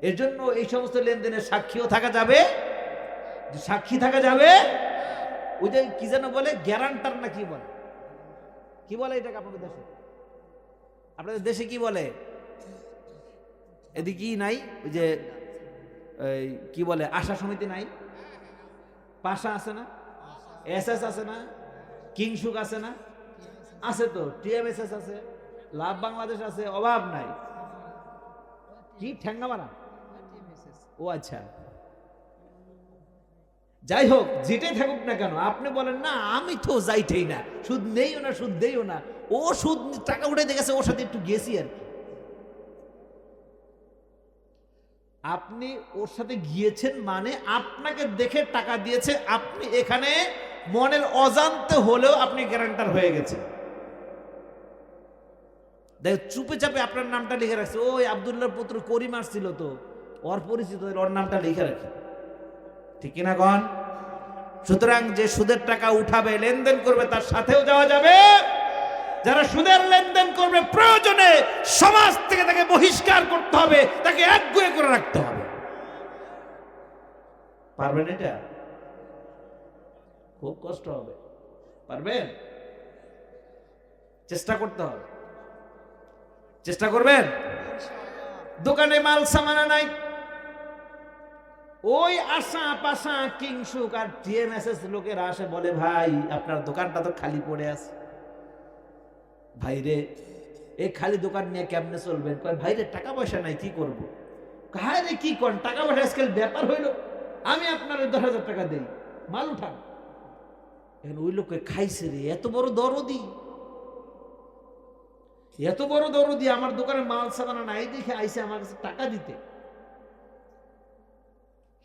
এর জন্য এই সমস্ত লেনদেনের সাক্ষীও থাকা যাবে, সাক্ষী থাকা যাবে। ওই যে কি যেন বলে, গ্যারান্টার না কি বলে, কি বলে এটাকে আপনাদের দেশে? আপনাদের দেশে কি বলে? এদিকে নাই, ওই যে কি বলে, আশা সমিতি নাই, পাশা আছে না, এসএস আছে না, কিংসুক আছে না, আছে তো, টিএমএসএস আছে, লাভ বাংলাদেশ আছে, অভাব নাই। কি ঠ্যাঙ্গামারা? ও আচ্ছা, যাই হোক, যেটাই থাকুক না কেন, আপনি বলেন না আমি তো যাইতেই না, সুদ নেইও না, সুদ দেইও না, ও সুদ টাকা উঠে দেখেছে, ওর সাথে একটু গেছি আর কি। আপনি ওর সাথে গিয়েছেন মানে আপনাকে দেখে টাকা দিয়েছে, আপনি এখানে মনের অজান্তে হলেও আপনি গ্যারান্টার হয়ে গেছেন। দেখ, চুপে চাপে আপনার নামটা লিখে রাখছে, ওই আব্দুল্লাহর পুত্র করিম আসছিল তো, ওর পরিচিত, ওর নামটা লিখে রাখি। ঠিক কিনা কন? সুতরাং যে সুদের টাকা উঠাবে, লেনদেন করবে, তার সাথেও যাওয়া যাবে। যারা সুদের লেনদেন করবে, প্রয়োজনে সমাজ থেকে তাকে বহিষ্কার করতে হবে, তাকে একগুঁয়ে করে রাখতে হবে। পারবেন? এটা খুব কষ্ট হবে। পারবেন? চেষ্টা করতে হবে। চেষ্টা করবেন? দোকানে মাল সামানা নাই, ওই আশা পাশা কিংসুক আর টিএমএসএস লোকেরা আসে, বলে ভাই আপনার দোকানটা তো খালি পড়ে আছে। ভাই রে, এই খালি দোকান নিয়ে কেমনে চলবেন? কয় ভাই রে, টাকা পয়সা নাই, কি করব? কাহাই রে, কি করেন? টাকা পয়সা আজকাল ব্যাপার হইল, আমি আপনার 10,000 টাকা দেই, মাল উঠান। এখন ওই লোককে খাইছে রে, এত বড় দরদি, এত বড় দরদি, আমার দোকানে মাল সামানা নাই দেখে আইসে আমার কাছে টাকা দিতে।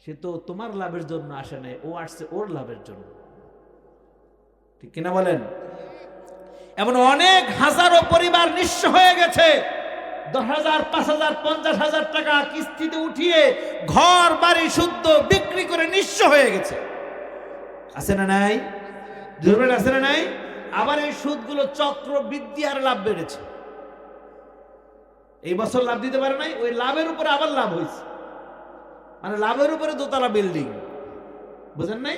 সে তো তোমার লাভের জন্য আসে নাই, ও আসছে ওর লাভের জন্য। ঠিক কিনা বলেন? এমন অনেক হাজারো পরিবার নিঃস্ব হয়ে গেছে। 10,000, 5,000, 50,000 টাকা কিস্তিতে উঠিয়ে ঘর বাড়ি শুদ্ধ বিক্রি করে নিঃস্ব হয়ে গেছে। আছে না নাই? জরুরি আছে না নাই? আবার এই সুদগুলো চক্র বৃদ্ধি আর লাভ বেড়েছে। এই বছর লাভ দিতে পারে নাই, ওই লাভের উপরে আবার লাভ হয়েছে, মানে লাভের উপরে দোতলা বিল্ডিং। বুঝেন নাই?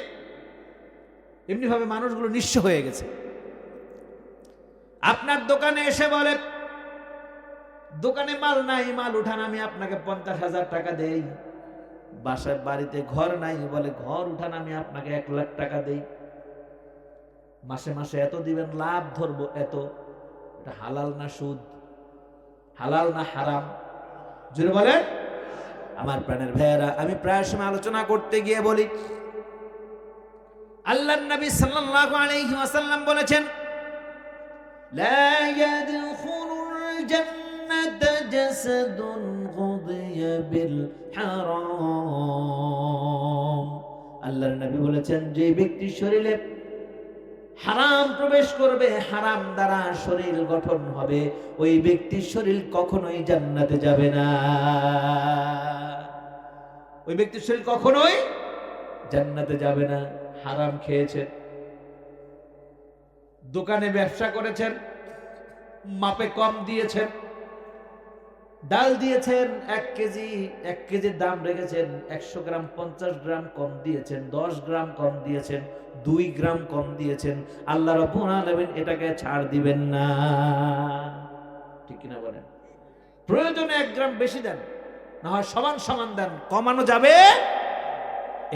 এমনি ভাবে মানুষগুলো নিঃস্ব হয়ে গেছে। আপনার দোকানে এসে বলে, দোকানে মাল নাই, মাল উঠান, আমি আপনাকে 50,000 টাকা দেই। বাসায় বাড়িতে ঘর নাই, বলে ঘর উঠান আমি আপনাকে 1 লাখ টাকা দেই, মাসে মাসে এত দিবেন, লাভ ধরবো এত। এটা হালাল না সুদ? হালাল না হারাম? জোরে বলেন। আমার প্রাণের ভাইয়েরা, আমি প্রায় সময় আলোচনা করতে গিয়ে বলি, আল্লাহর নবী সাল্লাল্লাহু আলাইহি ওয়াসাল্লাম বলেছেন, লা ইয়াদখুলুল জান্নাতা জাসাদুন গুদিয়া বিল হারাম। আল্লাহর নবী বলেছেন, যে ব্যক্তি শরীরে হারাম প্রবেশ করবে, হারাম দ্বারা শরীর গঠন হবে, ওই ব্যক্তির শরীর কখনোই জান্নাতে যাবে না। ওই ব্যক্তির শরীর কখনোই জান্নাতে যাবে না। হারাম খেয়েছেন, দোকানে ব্যবসা করেছেন, মাপে কম দিয়েছেন, ডাল দিয়েছেন 1 কেজির দাম রেখেছেন 100 গ্রাম 50 গ্রাম কম দিয়েছেন, 10 গ্রাম কম দিয়েছেন, 2 গ্রাম কম দিয়েছেন, আল্লাহ রাব্বুল আলামিন এটাকে ছাড় দিবেন না। ঠিক কিনা বলেন? প্রয়োজনে 1 গ্রাম বেশি দেন, না হয় সমান সমান দেন, কমানো যাবে।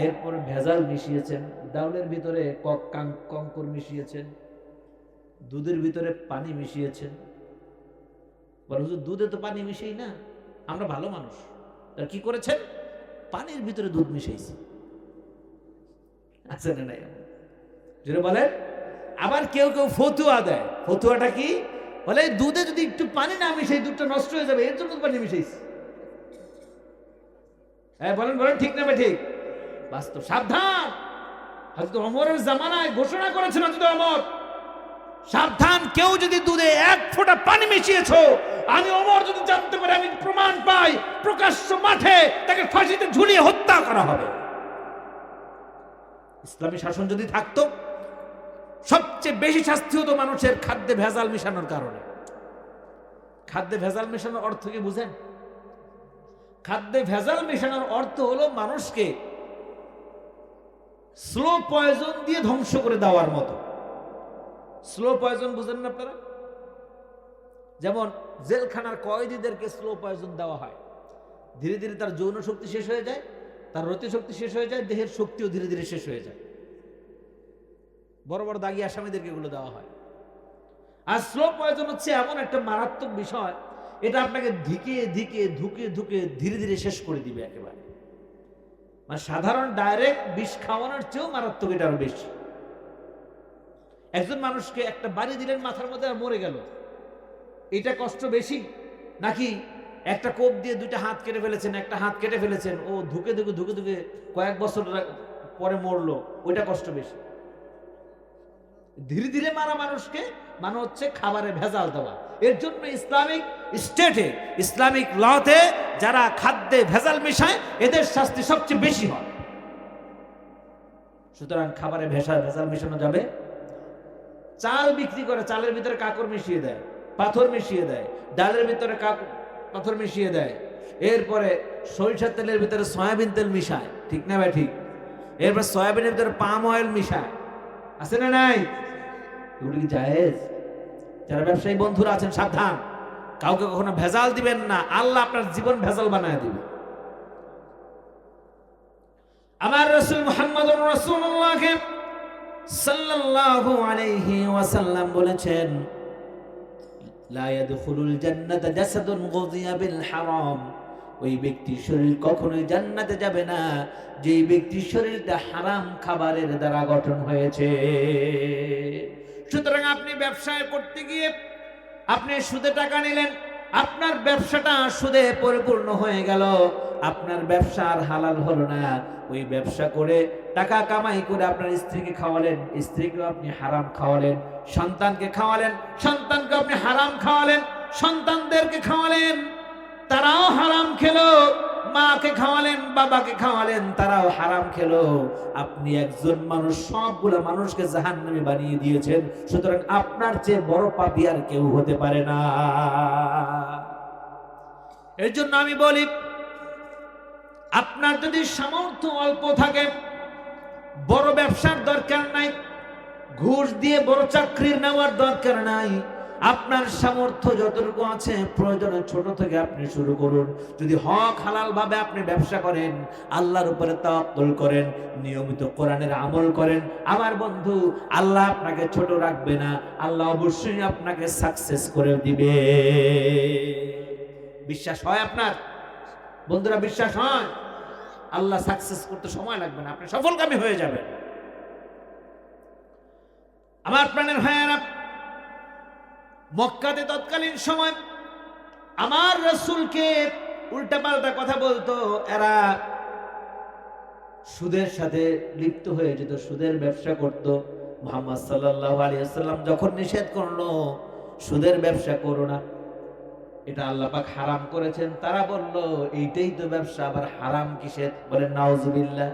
এরপর ভেজাল মিশিয়েছেন, ডাউলের ভিতরে কঙ্কর মিশিয়েছেন, দুধের ভিতরে পানি মিশিয়েছেন। বলে হুজুর দুধে তো পানি মিশাই না, আমরা ভালো মানুষ। আর কি করেছেন? পানির ভিতরে দুধ মিশাইছে। আছে না নাই? যেটা বলেন। আবার কেউ কেউ ফতুয়া দেয়। ফতুয়াটা কি? বলে দুধে যদি একটু পানি না মিশাই দুধটা নষ্ট হয়ে যাবে, এর জন্য পানি মিশাইছে। হ্যাঁ বলেন বলেন, ঠিক না ঠিক? বাস্তব। সাবধান, হযরত ওমরের জামানায় ঘোষণা করেছেন হযরত ওমর, সাবধান, কেউ যদি দুধে 1 ফোঁটা পানি মিশিয়েছো, আমি ওমর যদি জানতে পারি, আমি প্রমাণ পাই, প্রকাশ্য মাঠে তাকে ফাঁসিতে ঝুলিয়ে হত্যা করা হবে। ইসলামী শাসন যদি থাকতো, সবচেয়ে বেশি শাস্তি হতো মানুষের খাদ্যে ভেজাল মিশানোর কারণে। খাদ্যে ভেজাল মেশানোর অর্থ কি বুঝেন? খাদ্যে ভেজাল মেশানোর অর্থ হলো মানুষকে স্লো পয়জন দিয়ে ধ্বংস করে দেওয়ার মতো। স্লো পয়জন বুঝেন না আপনারা? যেমন জেলখানার কয়েদিদেরকে স্লো পয়জন দেওয়া হয়, ধীরে ধীরে তার যৌন শক্তি শেষ হয়ে যায়, তার রতি শক্তি শেষ হয়ে যায়, দেহের শক্তিও ধীরে ধীরে শেষ হয়ে যায়। বড় বড় দাগী আসামিদেরকে এগুলো দেওয়া হয়। আর স্লো পয়জন হচ্ছে এমন একটা মারাত্মক বিষয়, এটা আপনাকে ধিকে ধিকে ধুকে ধুকে ধীরে ধীরে শেষ করে দিবে একেবারে। মানে সাধারণ ডাইরেক্ট বিষ খাওয়ানোর চেয়েও মারাত্মক এটা আরো বেশি। একজন মানুষকে একটা বাড়ি দিলেন মাথার মধ্যে আর মরে গেল, এটা কষ্ট বেশি? নাকি একটা কোপ দিয়ে 2টা হাত কেটে ফেলেছেন, একটা হাত কেটে ফেলেছেন, ও ধুকে ধুকে ধুকে ধুকে কয়েক বছর পরে মরলো, ওইটা কষ্ট বেশি? ধীরে ধীরে মারা মানুষকে মানে হচ্ছে খাবারে ভেজাল দেওয়া। এর জন্য ইসলামিক স্টেটে, ইসলামিক লতে যারা খাদ্যে ভেজাল মেশায়, এদের শাস্তি সবচেয়ে বেশি হয়। সুতরাং খাবারে ভেজাল মেশানো যাবে। চাল বিক্রি করে, চালের ভিতরে কাকর মিশিয়ে দেয়, পাথর মিশিয়ে দেয়, ডালের ভিতরে পাথর মিশিয়ে দেয়, এরপরে সরিষার তেলের ভিতরে সয়াবিন তেল মিশায়, ঠিক না ভাই? ঠিক। এরপর সয়াবিনের ভিতরে পাম অয়েল মিশায়, আছে না নাই? এগুলো কি জায়েজ? যারা ব্যবসায়ী বন্ধুরা আছেন, সাবধান, কাউকে কখনো ভেজাল দিবেন না, আল্লাহ আপনার জীবন ভেজাল বানায় দিবে। আমার রাসূল মুহাম্মদুর রাসূলুল্লাহ সাল্লাল্লাহু আলাইহি ওয়াসাল্লাম বলেছেন, লা ইয়াদখুলুল জান্নাতা জাসাদুন গুযিয়া বিল হারাম। ওই ব্যক্তির শরীর কখনোই জান্নাতে যাবে না যেই ব্যক্তির শরীরটা হারাম খাবারের দ্বারা গঠন হয়েছে। সুতরাং আপনি ব্যবসা করতে গিয়ে আপনি সুদে টাকা নিলেন, আপনার ব্যবসাটা সুদে পরিপূর্ণ হয়ে গেল, আপনার ব্যবসা আর হালাল হলো না। ওই ব্যবসা করে টাকা কামাই করে আপনার স্ত্রীকে খাওয়ালেন, স্ত্রীকেও আপনি হারাম খাওয়ালেন, সন্তানকে খাওয়ালেন, সন্তানকে আপনি হারাম খাওয়ালেন, সন্তানদেরকে খাওয়ালেন, তারাও হারাম খেলো, মাকে খাওয়ালেন, বাবাকে খাওয়ালেন, তারাও হারাম খেলো। আপনি একজন মানুষ সবগুলো মানুষকে জাহান্নামী বানিয়ে দিয়েছেন। সুতরাং আপনার চেয়ে বড় পাপী আর কেউ হতে পারে না। এর জন্য আমি বলি, আপনার যদি সামর্থ্য অল্প থাকে, বড় ব্যবসার দরকার নাই, ঘুষ দিয়ে বড় চাকরির নেওয়ার দরকার নাই, আপনার সামর্থ্য যতটুকু আছে প্রয়োজনে ছোট থেকে আপনি শুরু করুন। যদি হক হালাল ভাবে আপনি ব্যবসা করেন, আল্লাহর উপরে তাওয়াক্কুল করেন, নিয়মিত কোরআনের আমল করেন, আমার বন্ধু, আল্লাহ আপনাকে ছোট রাখবে না, আল্লাহ অবশ্যই আপনাকে সাকসেস করে দিবে। বিশ্বাস হয় আপনার বন্ধুরা? বিশ্বাস হয়? আল্লাহ সাকসেস করতে সময় লাগবে না, আপনি সফলকামী হয়ে যাবেন। আমার প্রাণের ভাইয়েরা, মক্কাতে তৎকালীন সময় আমার রাসূলকে উল্টাপাল্টা কথা বলতো, এরা সুদের সাথে লিপ্ত হয়ে যেত, সুদের ব্যবসা করত। মুহাম্মদ সাল্লাল্লাহু আলাইহি ওয়াসাল্লাম যখন নিষেধ করলো সুদের ব্যবসা করো না, এটা আল্লাহ পাক হারাম করেছেন, তারা বলল এইটাই তো ব্যবসা, আবার হারাম কিসের? বলেন নাউজুবিল্লাহ।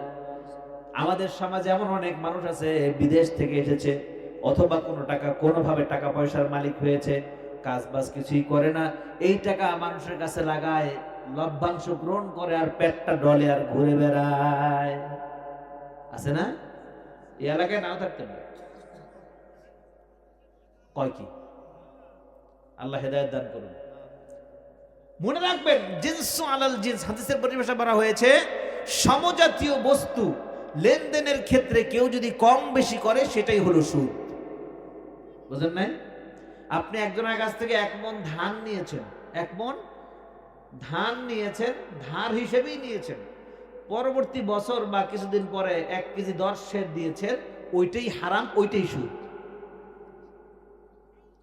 আমাদের সমাজে এমন অনেক মানুষ আছে বিদেশ থেকে এসেছে, অথবা কোনোভাবে টাকা পয়সার মালিক হয়েছে, কাজ বাজ কিছুই করে না, এই টাকা মানুষের কাছে লাগায়, লভ্যাংশ গ্রহণ করে, আর পেটটা ডলে আর ঘুরে বেড়ায়। আছে না? এই এলাকায় নাও থাকতে পারে। কয় কি? আল্লাহ হেদায়েত দান করুন। মনে রাখবেন, জিনসু আলাল জিনস, হাদিসের পরিভাষা বলা হয়েছে সমজাতীয় বস্তু লেনদেনের ক্ষেত্রে কেউ যদি কম বেশি করে সেটাই হলো সুদ। বুঝলেন না? আপনি একজনের কাছ থেকে 1 মণ ধান নিয়েছেন, 1 মণ ধান নিয়েছেন, ধার হিসেবেই নিয়েছেন, পরবর্তী বছর বা কিছুদিন পরে 1 কেজি 10 সের দিয়েছেন, ওইটাই হারাম, ওইটাই সুদ।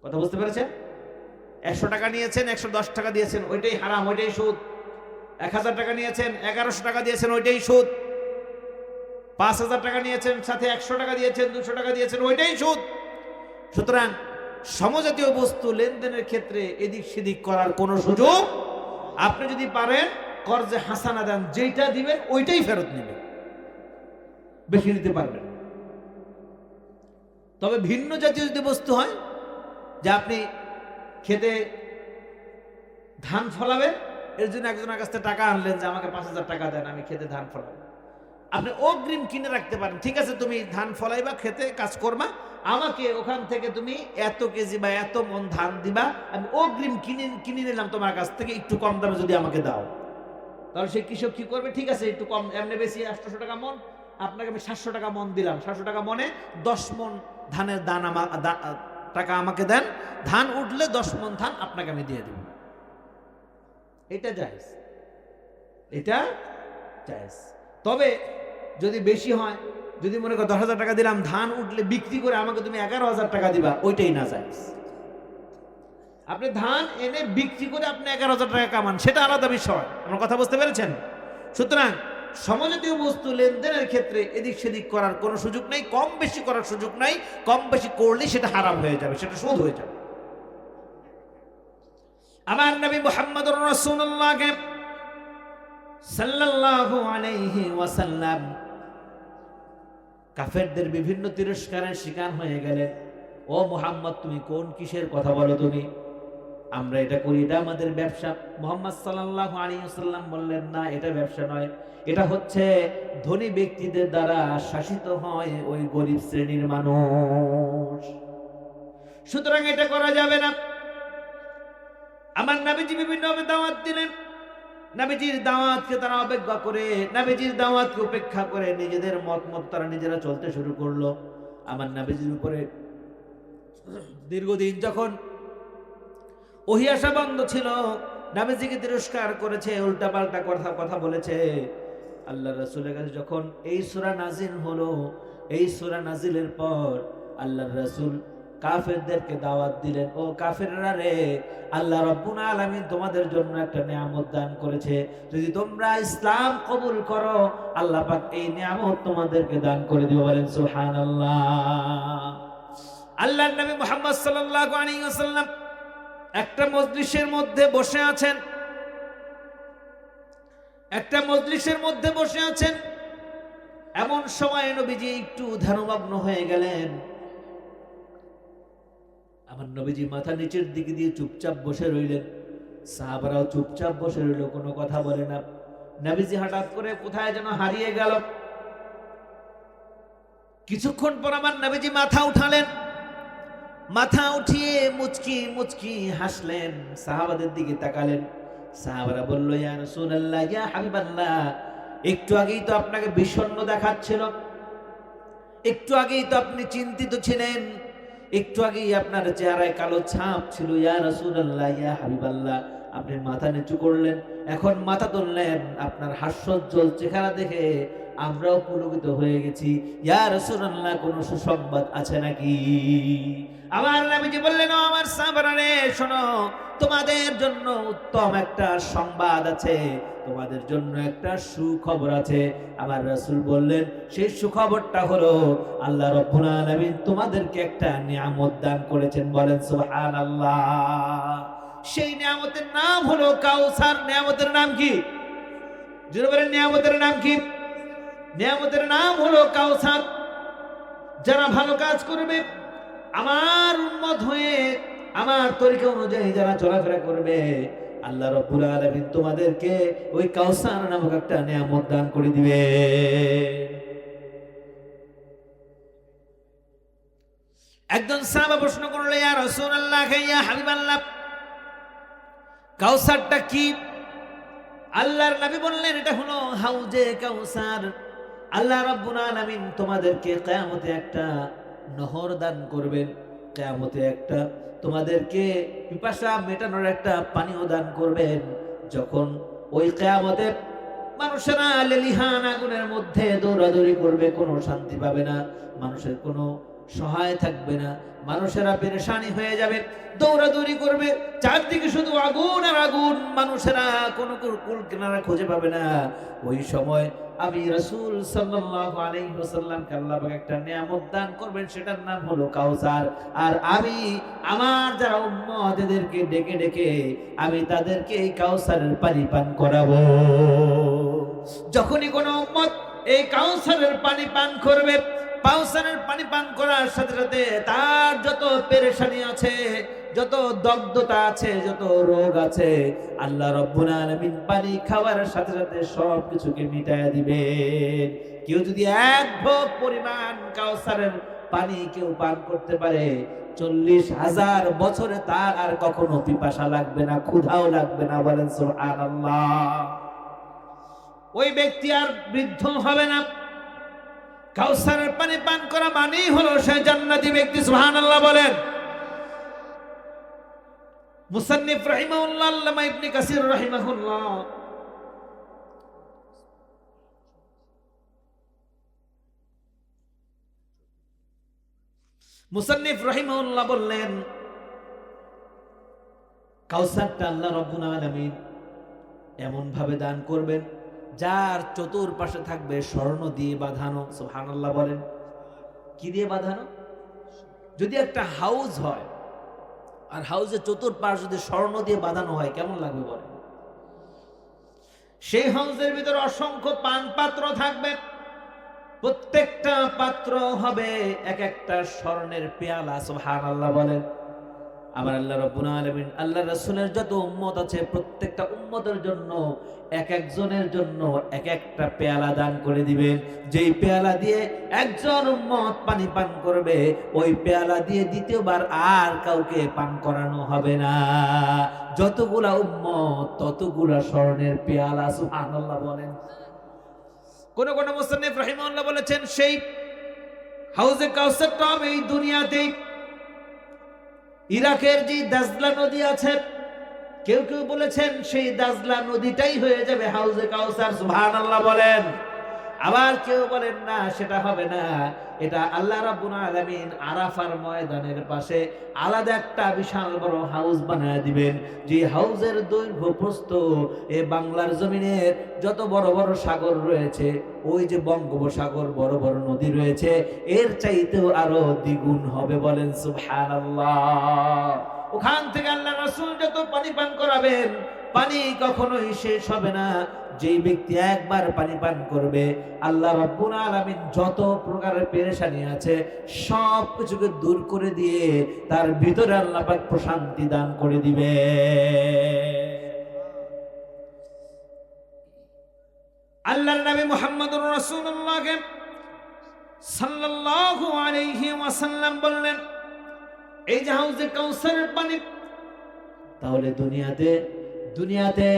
কথা বুঝতে পেরেছেন? 100 টাকা নিয়েছেন, 110 টাকা দিয়েছেন, ওইটাই হারাম, ওইটাই সুদ। 1000 টাকা নিয়েছেন, 1100 টাকা দিয়েছেন, ওইটাই সুদ। 5000 টাকা নিয়েছেন, সাথে 100 টাকা দিয়েছেন, 200 টাকা দিয়েছেন, ওইটাই সুদ। সুতরাং সমজাতীয় বস্তু লেনদেনের ক্ষেত্রে এদিক সেদিক করার কোনো সুযোগ, আপনি যদি পারেন কর্জে হাসানা দেন, যেটা দিবেন ওইটাই ফেরত নেবেন, বেশি নিতে পারবেন। তবে ভিন্ন জাতীয় যদি বস্তু হয়, যে আপনি খেতে ধান ফলাবেন, এর জন্য একজনের কাছ থেকে টাকা আনলেন যে আমাকে 5000 টাকা দেন, আমি খেতে ধান ফলাবো, আপনি অগ্রিম কিনে রাখতে পারেন। ঠিক আছে, তুমি ধান ফলাইবা, খেতে কাজ করবা, আমাকে ওখান থেকে তুমি এত কেজি বা এত মণ ধান দিবা, আমি অগ্রিম কিনে নিলাম তোমার কাছ থেকে, একটু কম দামে যদি আমাকে দাও। তাহলে সেই কৃষক কি করবে? ঠিক আছে, একটু কম, এমনি বেশি 800 টাকা মণ, আপনাকে আমি 700 টাকা মণ দিলাম, 700 টাকা মণে 10 মণ ধানের দান টাকা আমাকে দেন, ধান উঠলে 10 মণ ধান আপনাকে আমি দিয়ে দেব। এটা জায়েজ, এটা জায়েজ। তবে যদি বেশি হয়, যদি মনে করো 10,000 টাকা দিলাম, ধান উঠলে বিক্রি করে আমাকে তুমি 11,000 টাকা দিবা, ওইটাই না জায়েজ। আপনি ধান এনে বিক্রি করে আপনি 11,000 টাকা কামান, সেটা আলাদা বিষয়। আমার কথা বুঝতে পেরেছেন? সুতরাং সমজাতীয় বস্তু লেনদেনের ক্ষেত্রে এদিক সেদিক করার কোনো সুযোগ নেই, কম বেশি করার সুযোগ নাই। কম বেশি করলে সেটা হারাম হয়ে যাবে, সেটা সুদ হয়ে যাবে। আমার নবী মুহাম্মদুর রাসূলুল্লাহ সাল্লাল্লাহু আলাইহি ওয়াসাল্লাম কাফেরদের বিভিন্ন তিরস্কারের শিকার হয়ে গেলেন। ও মুহাম্মদ, তুমি কোন কিসের কথা বলো? তুমি, আমরা এটা করি, এটা আমাদের ব্যবসা। মুহাম্মদ সাল্লাল্লাহু আলাইহি ওয়াসাল্লাম বললেন, না, এটা ব্যবসা নয়, এটা হচ্ছে ধনী ব্যক্তিদের দ্বারা শাসিত হয় ওই গরিব শ্রেণীর মানুষ, সুতরাং এটা করা যাবে না। আমার নবীজি বিভিন্নভাবে দাওয়াত দিলেন, নবীজির দাওয়াতকে তারা অবজ্ঞা করে, নবীজির দাওয়াতকে উপেক্ষা করে নিজেদের মত তারা নিজেরা চলতে শুরু করলো। আমার নবীজির উপরে দীর্ঘদিন যখন ওহী আসা বন্ধ ছিল, নবীজিকে তিরস্কার করেছে, উল্টাপাল্টা কথা বলেছে, আল্লাহ রাসূলের কাছে যখন এই সূরা নাজিল হলো, এই সূরা নাজিলের পর আল্লাহ রাসূল কাফেরদেরকে দাওয়াত দিলেন, ও কাফেররা রে, আল্লাহ রাব্বুল আলামিন তোমাদের জন্য একটা নিয়ামত দান করেছে, যদি তোমরা ইসলাম কবুল করো আল্লাহ পাক এই নিয়ামত তোমাদেরকে দান করে দিবে। বলেন সুবহানাল্লাহ। আল্লাহর নবী মুহাম্মদ সাল্লাল্লাহু আলাইহি ওয়াসাল্লাম একটা মজলিসের মধ্যে বসে আছেন, এমন সময় নবীজি একটু ধ্যানমগ্ন হয়ে গেলেন। আমার নবীজি মাথা নিচের দিকে দিয়ে চুপচাপ বসে রইলেন, সাহাবারাও চুপচাপ বসে রইল, কোনো কথা বলে না। নবীজি হঠাৎ করে কোথায় যেন হারিয়ে গেল। কিছুক্ষণ পর আমার নবীজি মাথা উঠালেন, মাথা উঠিয়ে মুচকি মুচকি হাসলেন, সাহাবাদের দিকে তাকালেন। সাহাবারা বলল, ইয়া রাসূলুল্লাহ, ইয়া হাবিবাল্লাহ, একটু আগেই তো আপনাকে বিষণ্ণ দেখাচ্ছিল, একটু আগেই তো আপনি চিন্তিত ছিলেন, একটু আগেই আপনার চেহারায় কালো ছাপ ছিল। ইয়া রাসূলুল্লাহ, ইয়া হাবিবাল্লাহ, আপনি মাথা নিচু করলেন, এখন মাথা তুললেন, আপনার হাস্যোজ্জ্বল চেহারা দেখে আমরাও পুলকিত হয়ে গেছি। ইয়া রাসূলুল্লাহ, কোন সুসংবাদ আছে নাকি? আমার নবীজি বললেন, ও আমার সাহাবারা রে, শোনো, তোমাদের জন্য উত্তম একটা সংবাদ আছে, তোমাদের জন্য একটা সুখবর আছে। আমার রাসূল বললেন, সেই সুখবরটা হলো আল্লাহ রাব্বুল আলামিন তোমাদেরকে একটা নিয়ামত দান করেছেন। বলেন সুবহানাল্লাহ। সেই নিয়ামতের নাম হলো কাউসার। নিয়ামতের নাম কি? জোরে বলেন, নিয়ামতের নাম কি? নিয়ামতের নাম হলো কাউসার। যারা ভালো কাজ করবে, আমার উম্মত হয়ে আমার তরিকা অনুযায়ী যারা চলাফেরা করবে, আল্লাহ রাব্বুল আলামিন তোমাদেরকে ওই কাউসার নামক একটা নিয়ামত দান করে দিবে। একজন সাহাবা প্রশ্ন করলো, ইয়া রাসূলুল্লাহ, ইয়া হাবিবাল্লাহ, কাউসারটা কি? আল্লাহর নবী বললেন, এটা হলো হাউজে কাউসার। আল্লাহ রাব্বুল আলামিন তোমাদেরকে কিয়ামতে একটা নহর দান করবেন, কিয়ামতে একটা তোমাদেরকে পিপাসা মেটানোর একটা পানীয় দান করবেন। যখন ওই কিয়ামতে মানুষেরা লেলিহান আগুনের মধ্যে দৌড়াদৌড়ি করবে, কোনো শান্তি পাবে না, মানুষের কোনো সহায় থাকবে না, মানুষেরা পেরেশানি হয়ে যাবে, দৌড়াদৌড়ি করবে, চারদিকে শুধু আগুন আর আগুন, মানুষেরা কোনো কুল কিনারা খুঁজে পাবে না। ওই সময় আমি রাসূল সাল্লাল্লাহু আলাইহি ওয়াসাল্লামকে আল্লাহ পাক একটা নিয়ামত দান করবেন, সেটার নাম হলো কাউসার। আর আমি আমার যারা উম্মত, এদেরকে ডেকে ডেকে আমি তাদেরকে এই কাউসারের পানি পান করাবো। যখনই কোনো উম্মত এই কাউসারের পানি পান করবে, কাউসারের পানি পান করার সাথে সাথে তার যত পেরেশানি আছে, যত দগ্ধতা আছে, যত রোগ আছে, আল্লাহ রাব্বুল আলামিন পানি খাওয়ার সাথে সাথে সব কিছুকে মিটায়া দিবেন। কেউ যদি এক ভোগ পরিমাণ কাউসারের পানি কেউ পান করতে পারে, 40,000 বছরে তার আর কখনো পিপাসা লাগবে না, ক্ষুধাও লাগবে না। বলেন সুবহানাল্লাহ। ওই ব্যক্তি আর বৃদ্ধ হবে না। কাউসারের পানি পান করা মানেই হলো সে জান্নাতি ব্যক্তি। সুবহানাল্লাহ বলেন। মুসান্নিফ রাহিমাহুল্লাহ, আল্লামা ইবনে কাসির রাহিমাহুল্লাহ বললেন, কাউসারটা আল্লাহ রাব্বুল আলামিন এমন ভাবে দান করবেন, যার চতুর্পাশে থাকবে স্বর্ণ দিয়ে বাঁধানো। সুবহানাল্লাহ বলেন। কি দিয়ে বাঁধানো? যদি একটা হাউস হয় আর হাউসের চতুর্পাশ যদি স্বর্ণ দিয়ে বাঁধানো হয়, কেমন লাগবে বলেন? সেই হাউসের ভিতরে অসংখ্য পান পাত্র থাকবে, প্রত্যেকটা পাত্র হবে এক একটা স্বর্ণের পেয়ালা। সুবহানাল্লাহ বলেন। আমার আল্লাহ রাব্বুল আলামিন আল্লাহ রাসূলের যত উম্মত আছে, প্রত্যেকটা উম্মতের জন্য এক একজনের জন্য এক একটা পেয়ালা দান করে দিবেন। যেই পেয়ালা দিয়ে একজন উম্মত পানি পান করবে, ওই পেয়ালা দিয়ে দ্বিতীয়বার আর কাউকে পান করানো হবে না। যতগুলা উম্মত ততগুলা স্বর্ণের পেয়ালা। সুবহানাল্লাহ বলেন। কোন কোন মুসান্নিফ রাহিমাহুল্লাহ বলেছেন, সেই হাউজে কাউসারটা হবে এই দুনিয়াতেই। ইরাকের যে দাজলা নদী আছে, কেউ কেউ বলেছেন সেই দাজলা নদীটাই হয়ে যাবে হাউজে কাউসার। সুবহানাল্লাহ বলেন। আবার কেউ বলেন না, সেটা হবে না, এটা আল্লাহ রাব্বুল আলামিন আরাফার ময়দানের পাশে আলাদা একটা বিশাল বড় হাউস বানায় দিবেন, যে হাউজের দৈর্ঘ্য প্রস্থ এ বাংলার জমিনের যত বড় বড় সাগর রয়েছে, ওই যে বঙ্গোপসাগর, বড় বড় নদী রয়েছে, এর চাইতেও আরো দ্বিগুণ হবে। বলেন সুবহানাল্লাহ। ওখান থেকে আল্লাহ রাসূল যত পানি পান করাবেন, পানি কখনোই শেষ হবে না। যেই ব্যক্তি একবার পানি পান করবে, আল্লাহ রাব্বুল আলামিন যত প্রকারের পেরেশানি আছে সব কিছুকে দূর করে দিয়ে তার ভিতরে আল্লাহ পাক প্রশান্তি দান করে দিবে। আল্লাহর নবী মুহাম্মদুর রাসূলুল্লাহ সাল্লাল্লাহু আলাইহি ওয়াসাল্লাম বললেন, এই যে হাউজে কাউসারের পানি, তাহলে দুনিয়াতে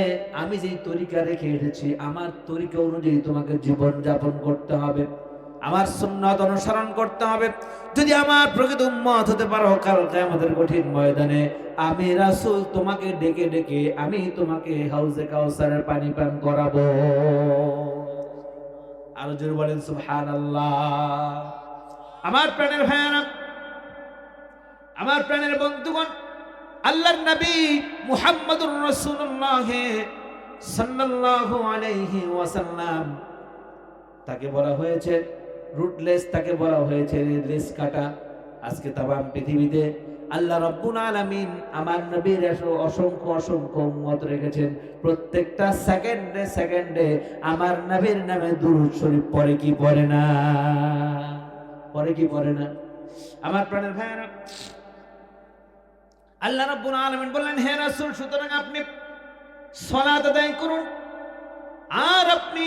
আমি যেই তরিকা রেখে এসেছি, আমার তরিকা অনুযায়ী তোমাকে জীবন যাপন করতে হবে, আমার সুন্নাত অনুসরণ করতে হবে। যদি আমার প্রকৃত উম্মত হতে পারো, কাল কিয়ামতের কঠিন ময়দানে আমি রাসূল তোমাকে ডেকে ডেকে আমি তোমাকে হাউজে কাউসারের পানি পান করাবো। আরো জোরে বলেন সুবহানাল্লাহ। আমার প্রাণের ভাইয়ারা, আমার প্রাণের বন্ধুগণ, আল্লাহর নবী মুহাম্মদুর রাসূলুল্লাহ সাল্লাল্লাহু আলাইহি ওয়াসাল্লাম, তাকে বলা হয়েছে রুটলেস, তাকে বলা হয়েছে লেস কাটা। আজকে তামাম পৃথিবীতে আল্লাহ রাব্বুল আলামিন আমার নবীর অসংখ্য অসংখ্য উম্মত রেখেছেন। প্রত্যেকটা সেকেন্ডে সেকেন্ডে আমার নবীর নামে দুরূদ শরীফ পড়ে কি পড়ে না? পড়ে কি পড়ে না? আমার প্রাণের ভাইরা, আল্লাহ রাব্বুল আলামিন বললেন, হে রাসূল, সুতরাং আপনি সালাত আদায় করুন আর আপনি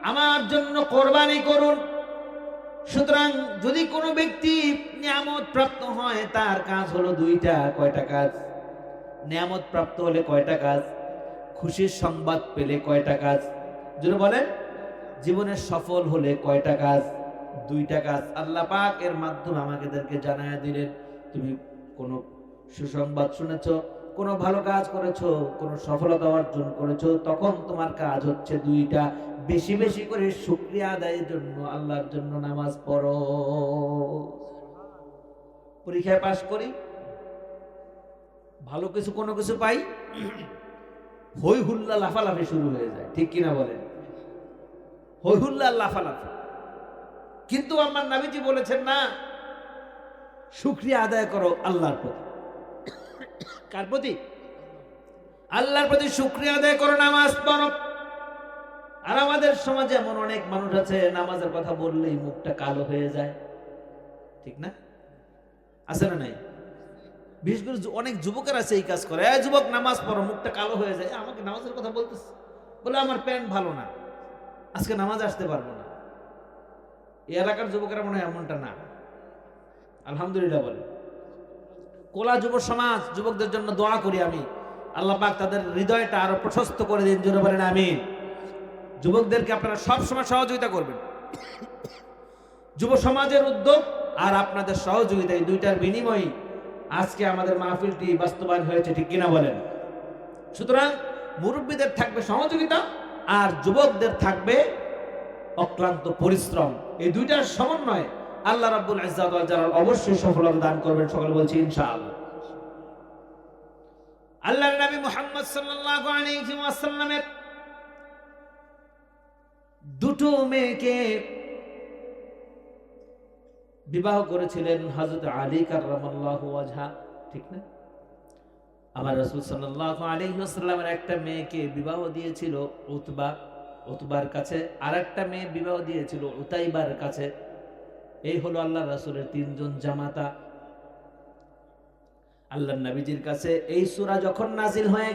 আমার জন্য কোরবানি করুন। সুতরাং যদি কোনো ব্যক্তি নিয়ামত প্রাপ্ত হয়, তার কাজ হলো দুইটা। কয়টা কাজ? নিয়ামত প্রাপ্ত হলে কয়টা কাজ? খুশির সংবাদ পেলে কয়টা কাজ? যদি বলেন জীবনে সফল হলে কয়টা কাজ? দুইটা কাজ। আল্লাহ পাক এর মাধ্যমে আমাদেরকে জানায়া দিলেন, তুমি কোনো সুসংবাদ শুনেছো, কোনো ভালো কাজ করেছো, কোনো সফলতা অর্জন করেছো, তখন তোমার কাজ হচ্ছে দুইটা। বেশি বেশি করে শুকরিয়া আদায়ের জন্য আল্লাহর জন্য নামাজ পড়ো। পরীক্ষায় পাশ করি, ভালো কিছু কোনো কিছু পাই, হই হুল্লা লাফালাফি শুরু হয়ে যায়, ঠিক কিনা বলেন? হই হুল্লা লাফালাফি। কিন্তু আমার নবীজি বলেছেন না, শুকরিয়া আদায় করো আল্লাহর প্রতি। কার প্রতি? আল্লাহর প্রতি শুকরিয়া আদায় করো, নামাজ পড়ো। আর আমাদের সমাজে এমন অনেক মানুষ আছে, নামাজের কথা বললেই মুখটা কালো হয়ে যায়, ঠিক না? আছে না নাই? বিশেষ করে অনেক যুবকের আছে এই কাজ করে। যুবক নামাজ পড়ো, মুখটা কালো হয়ে যায়। আমাকে নামাজের কথা বলতেছে, বলে আমার প্যান্ট ভালো না, আজকে নামাজ আসতে পারবো না। এই এলাকার যুবকেরা মনে হয় এমনটা না। আলহামদুলিল্লাহ বলে। কোলা যুব সমাজ, যুবকদের জন্য দোয়া করি আমি, আল্লাহ পাক তাদের হৃদয়টা আরো প্রশস্ত করে দিন। জোরে বলেন আমিন। যুবকদেরকে আপনারা সবসময় সহযোগিতা করবেন। যুব সমাজের উদ্যোগ আর আপনাদের সহযোগিতা, এই দুইটার বিনিময়ে আজকে আমাদের মাহফিলটি বাস্তবায়ন হয়েছে, ঠিক কিনা বলেন? সুতরাং মুরব্বীদের থাকবে সহযোগিতা আর যুবকদের থাকবে অক্লান্ত পরিশ্রম। এই দুইটার সমন্বয়ে আল্লাহ রাব্বুল ইজ্জাত ওয়াল জালাল অবশ্যই সফলতা দান করবেন। সকলে বলছি ইনশাআল্লাহ। আল্লাহর নবী মুহাম্মদ সাল্লাল্লাহু আলাইহি ওয়াসাল্লামের দুটো মেয়েকে বিবাহ করেছিলেন হযরত আলী কাররামাল্লাহু ওয়াজহা, ঠিক না? আমার রাসূল সাল্লাল্লাহু আলাইহি ওয়াসাল্লামের একটা মেয়েকে বিবাহ দিয়েছিল উতবার কাছে, আর একটা মেয়ে বিবাহ দিয়েছিল উতাইবার কাছে। এই হলো আল্লাহ রাসূলের তিনজন জামাতা। আল্লাহর নবীজির কাছে এই সূরা যখন নাজিল হয়ে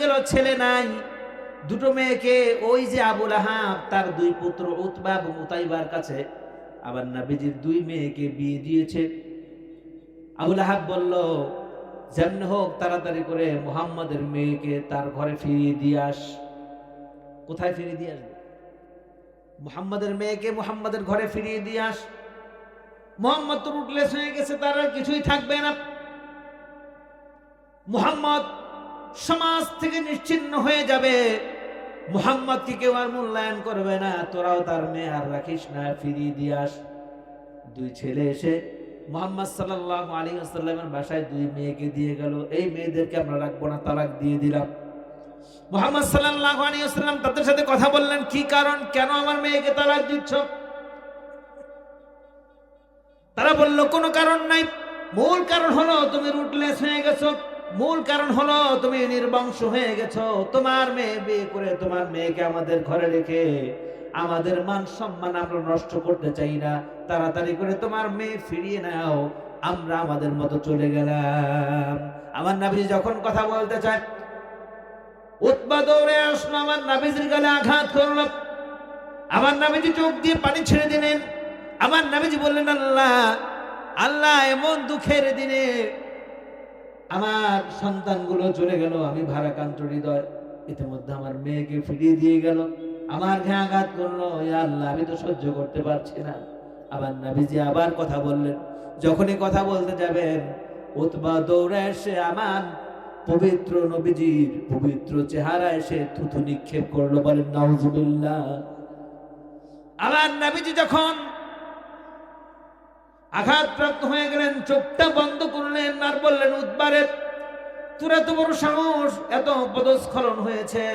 গেল, ছেলে নাই, দুটো মেয়েকে ওই যে আবু লাহাব তার দুই পুত্র উতবা এবং উতাইবার কাছে আবার নবীজির দুই মেয়েকে বিয়ে দিয়েছে। আবু লাহাব বলল, যেমন হোক তাড়াতাড়ি করে মুহাম্মাদের মেয়েকে তার ঘরে ফিরিয়ে দিয়ে আস। কোথায় ফিরিয়ে দিয়ে আসবে? মুহাম্মাদের মেয়েকে মুহাম্মাদের ঘরে ফিরিয়ে দিয়ে আস। মুহাম্মদ তো রুটলেস হয়ে গেছে, তার আর কিছুই থাকবে না। মুহাম্মদ সমাজ থেকে নিশ্চিহ্ন হয়ে যাবে, মুহাম্মদকে কেউ আর মূল্যায়ন করবে না, তোরাও তার মেয়ে আর রাখিস না, ফিরিয়ে দিয়ে আস। দুই ছেলে এসে মুহাম্মদ সাল্লাল্লাহু আলাইহি ওয়াসাল্লামের বাসায় দুই মেয়েকে দিয়ে গেল। এই মেয়েদেরকে আমরা রাখবো না, তালাক দিয়ে দিলাম। মুহাম্মদ সাল্লাল্লাহু আলাইহি ওয়াসাল্লাম তাদের সাথে কথা বললেন, কি কারণ, কেন আমার মেয়েকে তালাক দিচ্ছ? তারা বলল, কোনো কারণ নাই, মূল কারণ হলো তুমি রুটলেস হয়ে গেছো, মূল কারণ হলো তুমি নির্বংশ হয়ে গেছো। তোমার মেয়ে বিয়ে করে তোমার মেয়েকে আমাদের ঘরে রেখে আমাদের মান সম্মান আমরা নষ্ট করতে চাই না, তাড়াতাড়ি করে তোমার মেয়ে ফিরিয়ে নাও, আমরা আমাদের মতো চলে গেলাম। আমার নবীজি যখন কথা বলতে চায়, উতবা দৌড়ে আসলো, আমার নবীজির গালে আঘাত করল। আমার নবীজি চোখ দিয়ে পানি ছেড়ে দিলেন। আমার নবীজি বললেন, আল্লাহ আল্লাহ এমন দুঃখের দিনে আমার সন্তানগুলো চলে গেল, আমি ভারাক্রান্ত হৃদয়, ইতিমধ্যে আমার মেয়েকে ফিরিয়ে দিয়ে গেল, আমার ঘে আঘাত করলো, ইয়া আল্লাহ আমি তো সহ্য করতে পারছি না। আবার নবীজি আবার কথা বললেন। যখনই কথা বলতে যাবেন, উতবা দৌড়ে এসে আমার পবিত্র নবীজির পবিত্র চেহারা এসে থুথু নিক্ষেপ করলো। বলেন নাউজুবিল্লাহ। আবার নবীজি যখন আঘাতপ্রাপ্ত হয়ে গেলেন, চোখটা বন্ধ করলেন আর বললেন, উতবারে তোর এত বড় সাহস, এত পদস্খলন হয়েছে,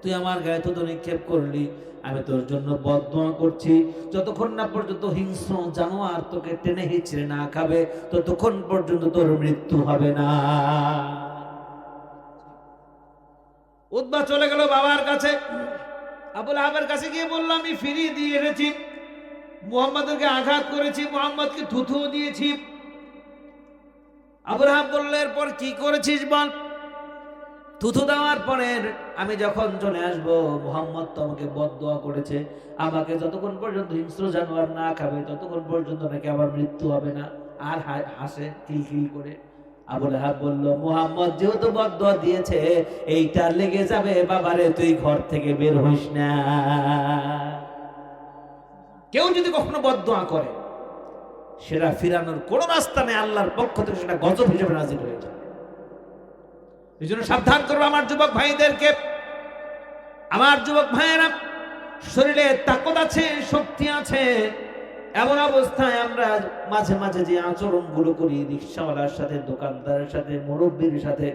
তুই আমার গায়ে থুতু নিক্ষেপ করলি, আমি তোর জন্য বদদোয়া করছি, যতক্ষণ না পর্যন্ত হিংস্র জানোয়ার তোকে টেনে হিচড়ে না খাবে ততক্ষণ পর্যন্ত তোর মৃত্যু হবে না। উতবা চলে গেল বাবার কাছে। আবুল আহাবের কাছে গিয়ে বলল, আমি ফিরিয়ে দিয়ে এনেছি, মুহাম্মদকে আঘাত করেছি, মুহাম্মদকে থুথু দিয়েছি। আবুল আহাব বলল, এরপর কি করেছিস বল। থুথু দেওয়ার পরে আমি যখন চলে আসবো, মুহাম্মদ তো আমাকে বদদোয়া করেছে, আমাকে যতক্ষণ পর্যন্ত হিংস্র জানোয়ার না খাবে ততক্ষণ পর্যন্ত নাকি আমার মৃত্যু হবে না। আর হাসে খিলখিল করে। আবুল আহাব বলল, মুহাম্মদ যেহেতু বদদোয়া দিয়েছে, এইটা লেগে যাবে বাবারে, তুই ঘর থেকে বের হইস না। কেউ যদি কখনো বদদোয়া করে, সেটা ফিরানোর কোন রাস্তা নেই, আল্লাহর পক্ষ থেকে সেটা গজব হিসেবে নাজিল হয়ে যায়। এই জন্য সাবধান করবো আমার যুবক ভাইদেরকে। আমার যুবক ভাইয়েরা, শরীরে তাকত আছে, শক্তি আছে, এমন অবস্থায় আমরা মাঝে মাঝে যে আচরণগুলো করি, রিক্সাওয়ালার সাথে, দোকানদারের সাথে, মুরব্বীর সাথে,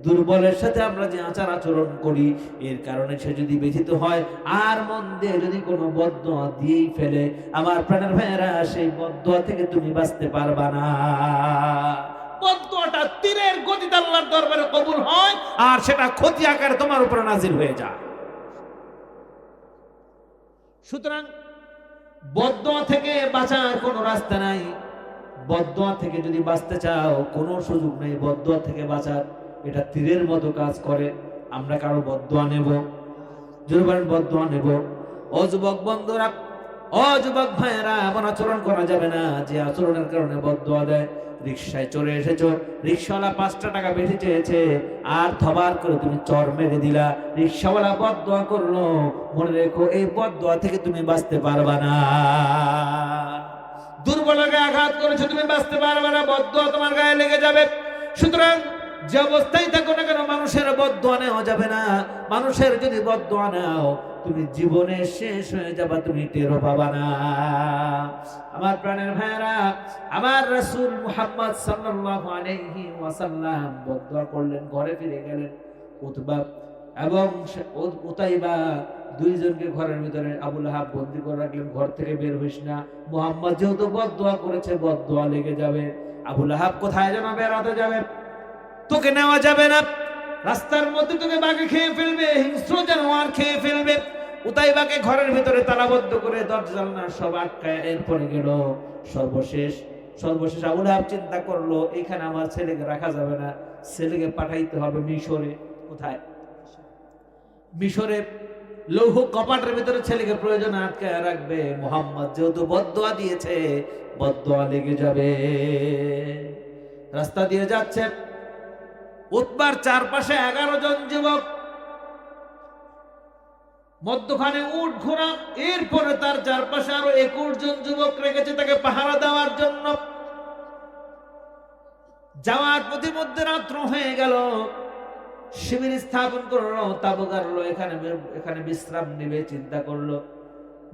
দুর্বলের সাথে আমরা যে আচার আচরণ করি, এর কারণে সে যদি ব্যথিত হয় আর মন দিয়ে যদি কোনো বদদোয়া দিয়েই ফেলে, আমার প্রাণের ভাইয়েরা, সেই বদদোয়া থেকে তুমি বাঁচতে পারবা না। বদদোয়াটা তীরের গতিতে আল্লাহর দরবারে কবুল হয়, আর সেটা ক্ষতি আকারে তোমার উপরে নাজিল হয়ে যায়। সুতরাং বদদোয়া থেকে বাঁচার কোনো রাস্তা নাই। বদদোয়া থেকে যদি বাঁচতে চাও, কোনো সুযোগ নেই বদদোয়া থেকে বাঁচার। এটা তীরের মতো কাজ করে। আমরা কারো বদদোয়া নেব? জোরবান বদদোয়া নেব? ও যুবক বন্ধুরা, ও যুবক ভাইয়েরা, এমন আচরণ করা যাবে না যে আচরণের কারণে বদদোয়া দেয়। রিক্সায় চড়ে এসেছো, রিক্সাওয়ালা 5টা টাকা বেশি চেয়েছে, আর ধবার করে তুমি চর মেরে দিলা, রিক্সাওয়ালা বদদোয়া করলো, মনে রেখো এই বদদোয়া থেকে তুমি বাঁচতে পারবা না। দুর্বলকে আঘাত করেছো, তুমি বাঁচতে পারবে না, বদদোয়া তোমার গায়ে লেগে যাবে। সুতরাং যে অবস্থায় থাকো না কেন, মানুষের বদদোয়া নেওয়া যাবে না। মানুষের যদি বদদোয়া নাও, তুমি জীবনে শেষ হয়ে যাবা, তুমি টেরও পাবা না। আমার প্রাণের ভাইয়েরা, আমার রাসূল মুহাম্মদ সাল্লাল্লাহু আলাইহি ওয়াসাল্লাম বদদোয়া করলেন, ঘরে ফিরে গেলেন। উতবা এবং উতাইবা দুইজনকে ঘরের ভিতরে আবুল আহাব বন্দী করে রাখলেন, ঘর থেকে বের হইস না, মুহাম্মদ যেহেতু বদদোয়া করেছে, বদদোয়া লেগে যাবে। আবুল আহাব কোথায় যেন বেড়াতে যাবে, তোকে নেওয়া যাবে না, রাস্তার মধ্যে তোকে বাঘে খেয়ে ফেলবে, হিংস্র জানোয়ার খেয়ে ফেলবে। উতাইবাকে ঘরের ভিতরে তালাবদ্ধ করে দরজা জানালা সব আটকায় এরপরে গেল। সর্বশেষ আবুল আহাব চিন্তা করলো, এখানে আমার ছেলেকে রাখা যাবে না, ছেলেকে পাঠাইতে হবে মিশরে। কোথায়? মিশরে লৌহ কপাটের ভিতরে ছেলেকে প্রয়োজন আটকায় রাখবে। মুহাম্মদ যেহেতু বদদোয়া দিয়েছে, বদদোয়া লেগে যাবে। রাস্তা দিয়ে যাচ্ছে, উতবার চারপাশে 11 জন যুবক, মধ্যখানে উট ঘোড়া, এরপরে তার চারপাশে আরো 21 জন যুবক রেখেছে তাকে পাহারা দেওয়ার জন্য। যাওয়ার প্রতিমধ্যে রাত্র হয়ে গেল, শিবির স্থাপন করলো, তাবু গাড়লো, এখানে বিশ্রাম নেবে চিন্তা করলো।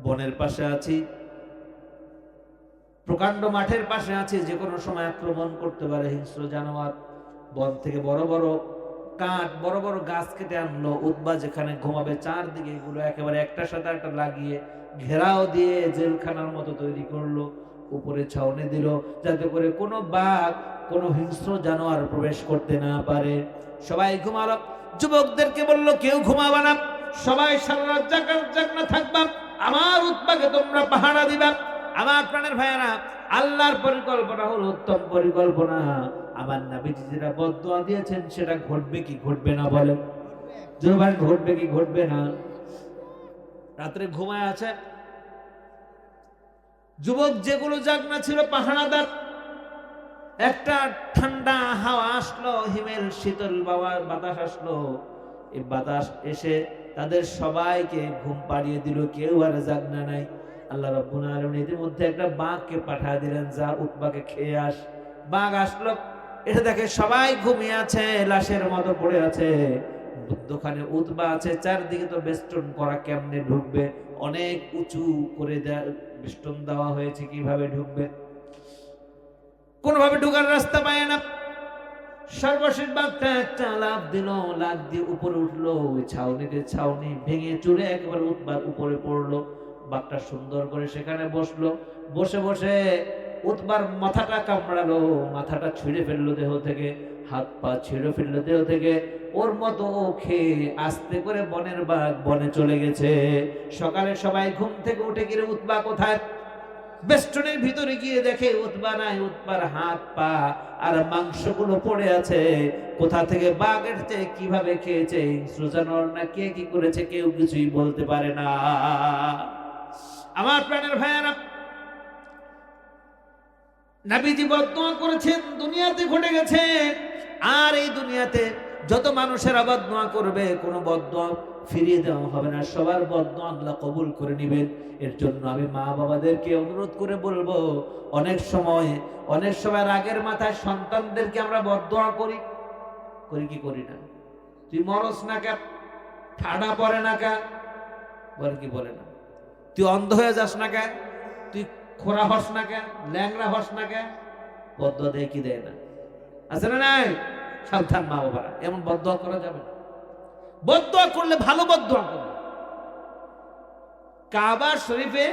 বনের পাশে আছি, প্রকাণ্ড মাঠের পাশে আছি, যে কোনো সময় আক্রমণ করতে পারে হিংস্র জানোয়ার। বন থেকে বড় বড় কাঠ, বড় বড় গাছ কেটে আনলো। উতবা যেখানে ঘুমাবে, চারদিকে এগুলো একেবারে একটার সাথে একটা লাগিয়ে ঘেরাও দিয়ে জেলখানার মতো তৈরি করলো। উপরে ছাউনি দিল, যাতে করে কোনো বাঘ, কোনো হিংস্র জানোয়ার প্রবেশ করতে না পারে। সবাই ঘুমালো। যুবকদেরকে বললো, কেউ ঘুমাবা না, সবাই সারা রাত জাগনা থাকবা, আমার উতবাকে তোমরা পাহারা দিবা। আমার প্রাণের ভাইয়েরা, আল্লাহর পরিকল্পনা হলো উত্তম পরিকল্পনা। আমার নবীজি যেটা বদদোয়া দিয়েছেন, সেটা ঘটবে কি ঘটবে না বলেন? জোরবান ঘটবে কি ঘটবে না? রাত্রে ঘুমায় আছে, যুবক যেগুলো জাগনা ছিল পাহাড়াদার, একটা ঠান্ডা হাওয়া আসলো, হিমেল শীতল বাতাস আসলো। এই বাতাস এসে তাদের সবাইকে ঘুম পাড়িয়ে দিল, কেউ আর জাগনা নাই। আল্লাহ রাব্বুল আলামিন এর মধ্যে একটা বাঘকে পাঠিয়ে দিলেন, যা উতবাকে খেয়ে আস। বাঘ আসলো, এটা দেখে সবাই ঘুমিয়ে আছে, লাশের মতো পড়ে আছে। মধ্যখানে উতবা আছে, চারদিকে তো বেষ্টন করা, কেমনে ঢুকবে? অনেক উঁচু করে বেষ্টন দেওয়া হয়েছে, কিভাবে ঢুকবে? কোনোভাবে ঢুকার রাস্তা পায় না। সর্বশেষ বাঘটা একটা লাফ দিল, লাফ দিয়ে উপরে উঠলো। ওই ছাউনি ভেঙে চুরে একেবারে উতবার উপরে পড়লো। বাঘটা সুন্দর করে সেখানে বসলো। বসে বসে উতবার মাথাটা কামড়ালো, মাথাটা ছিঁড়ে ফেললো দেহ থেকে, হাত পা ছিঁড়ে ফেললো দেহ থেকে। ওর মতো ও খেয়ে আস্তে করে বনের বাঘ বনে চলে গেছে। সকালে সবাই ঘুম থেকে উঠে গিয়ে উতবা কোথায়? বেষ্টনের ভিতরে গিয়ে দেখে উতবা নাই, উতবার হাত পা আর মাংসগুলো পড়ে আছে। কোথা থেকে বাঘ এসেছে, কিভাবে খেয়েছে, হিংস্র জানোয়ার না কে কি করেছে, কেউ কিছুই বলতে পারে না। আমার প্রাণের ভাইয়ারা, নবীজি বদদুয়া করেছেন, দুনিয়াতে ঘটে গেছে। আর এই দুনিয়াতে যত মানুষেরা বদদুয়া করবে, কোনো বদদুয়া ফিরিয়ে দেওয়া হবে না, সবার বদদুয়া আল্লাহ কবুল করে নেবেন। এর জন্য আমি মা বাবাদেরকে অনুরোধ করে বলবো, অনেক সময় রাগের মাথায় সন্তানদেরকে আমরা বদদুয়া করি কি করি না? তুই মরস না কা, ঠাডা পড়ে না কা, বলে কি বলে না? তুই অন্ধ হয়ে যাস না কা, তুই খোরা হস না কে, ল্যাংরা হস না কে, বদদুয়া দেয় কি দেয় না? আছে না নাই? সাবধান মা বাবারা, এমন বদদুয়া করা যাবে না। বদদুয়া করলে ভালো বদদুয়া করবে। কাবা শরীফে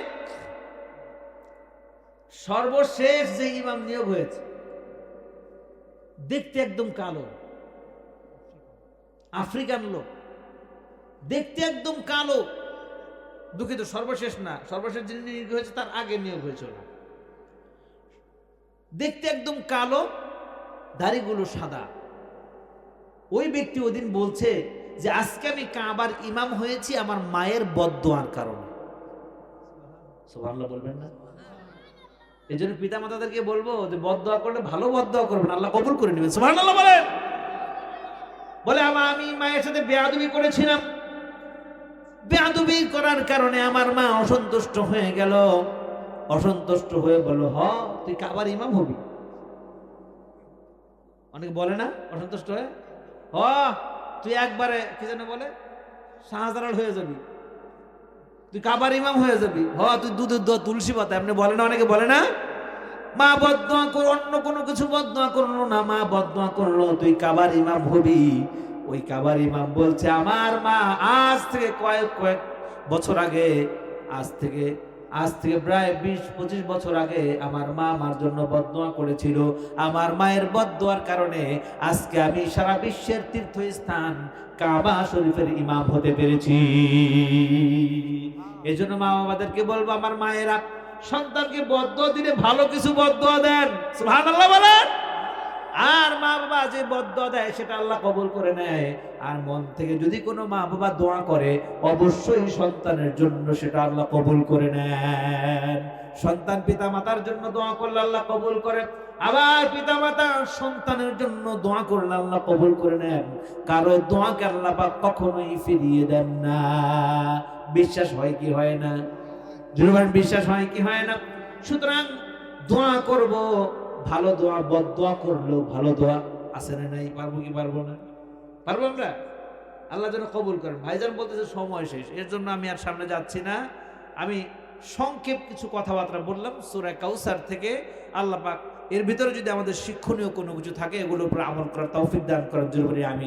সর্বশেষ যে ইমাম নিয়োগ হয়েছে, দেখতে একদম কালো, আফ্রিকান লোক, দেখতে একদম কালো। দুঃখিত, সর্বশেষ না, সর্বশেষ যিনি নিয়োগ হয়েছে তার আগে নিয়োগ হয়েছিল। দেখতে একদম কালো, দাড়িগুলো সাদা। ওই ব্যক্তি ওদিন বলছে যে আজকে আমি কাবার ইমাম হয়েছি আমার মায়ের বদদুয়ার কারণে। সুবহানাল্লাহ বলবেন না? এই জন্য পিতা মাতাদেরকে বলবো যে বদদুয়া করলে ভালো বদদুয়া করবেন, আল্লাহ কবুল করে নেবেন। সুবহানাল্লাহ বলেন। বলে আমি মায়ের সাথে বেয়াদবি করেছিলাম, বেয়াদবি করার কারণে আমার মা অসন্তুষ্ট হয়ে গেল। অসন্তুষ্ট হয়ে বলল, তুই কাবার ইমাম হবি। অনেকে বলে না, অসন্তুষ্ট হয়ে, তুই একবারে কি যেন বলে, শাহজালাল হয়ে যাবি, তুই কাবার ইমাম হয়ে যাবি, তুই দুধের তুলসী পাতা, এমনি বলে না, অনেকে বলে না। মা বদদুয়া করো, অন্য কোনো কিছু বদদুয়া করলো না, মা বদদুয়া করলো তুই কাবার ইমাম হবি। ওই কাবার ইমাম বলছে, আমার মা আজ থেকে কয়েক বছর আগে, আজ থেকে প্রায় 20-25 বছর আগে আমার মা আমার জন্য বদদুয়া করেছিল। আমার মায়ের বদদুয়ার কারণে আজকে আমি সারা বিশ্বের তীর্থস্থান কাবা শরীফের ইমাম হতে পেরেছি। এই জন্য মা বাবাদেরকে বলবো, আমার মায়েরা সন্তানকে বদদুয়া দিলে ভালো কিছু বদদুয়া দেন। সুবহানাল্লাহ বলেন। আর মা বাবা যে বদদুয়া দেয় সেটা আল্লাহ কবুল করে নেয়। আর মন থেকে যদি কোনো মা বাবা দোয়া করে, অবশ্যই সন্তানের জন্য সেটা আল্লাহ কবুল করে নেন। সন্তান পিতা মাতার জন্য দোয়া করলে আল্লাহ কবুল করে, আবার পিতা মাতা সন্তানের জন্য দোয়া করলে আল্লাহ কবুল করে নেন। কারো দোয়াকে আল্লাহ পাক কখনোই ফিরিয়ে দেন না। বিশ্বাস হয় কি হয় না? জরুরি বিশ্বাস হয় কি হয় না? সুতরাং দোয়া করব, ভালো দোয়া। বদদুয়া করলেও ভালো দোয়া আছে না নাই? পারবো কি পারবো না? পারবো আমরা? আল্লাহ যেন কবুল করেন। ভাইজান বলতেছে সময় শেষ, এর জন্য আমি আর সামনে যাচ্ছি না। আমি সংক্ষেপ কিছু কথাবার্তা বললাম সূরা কাউসার থেকে। আল্লাহ পাক এর ভিতরে যদি আমাদের শিক্ষণীয় কোনো কিছু থাকে, এগুলোর উপর আমল করার তৌফিক দান করেন। জরুরি আমি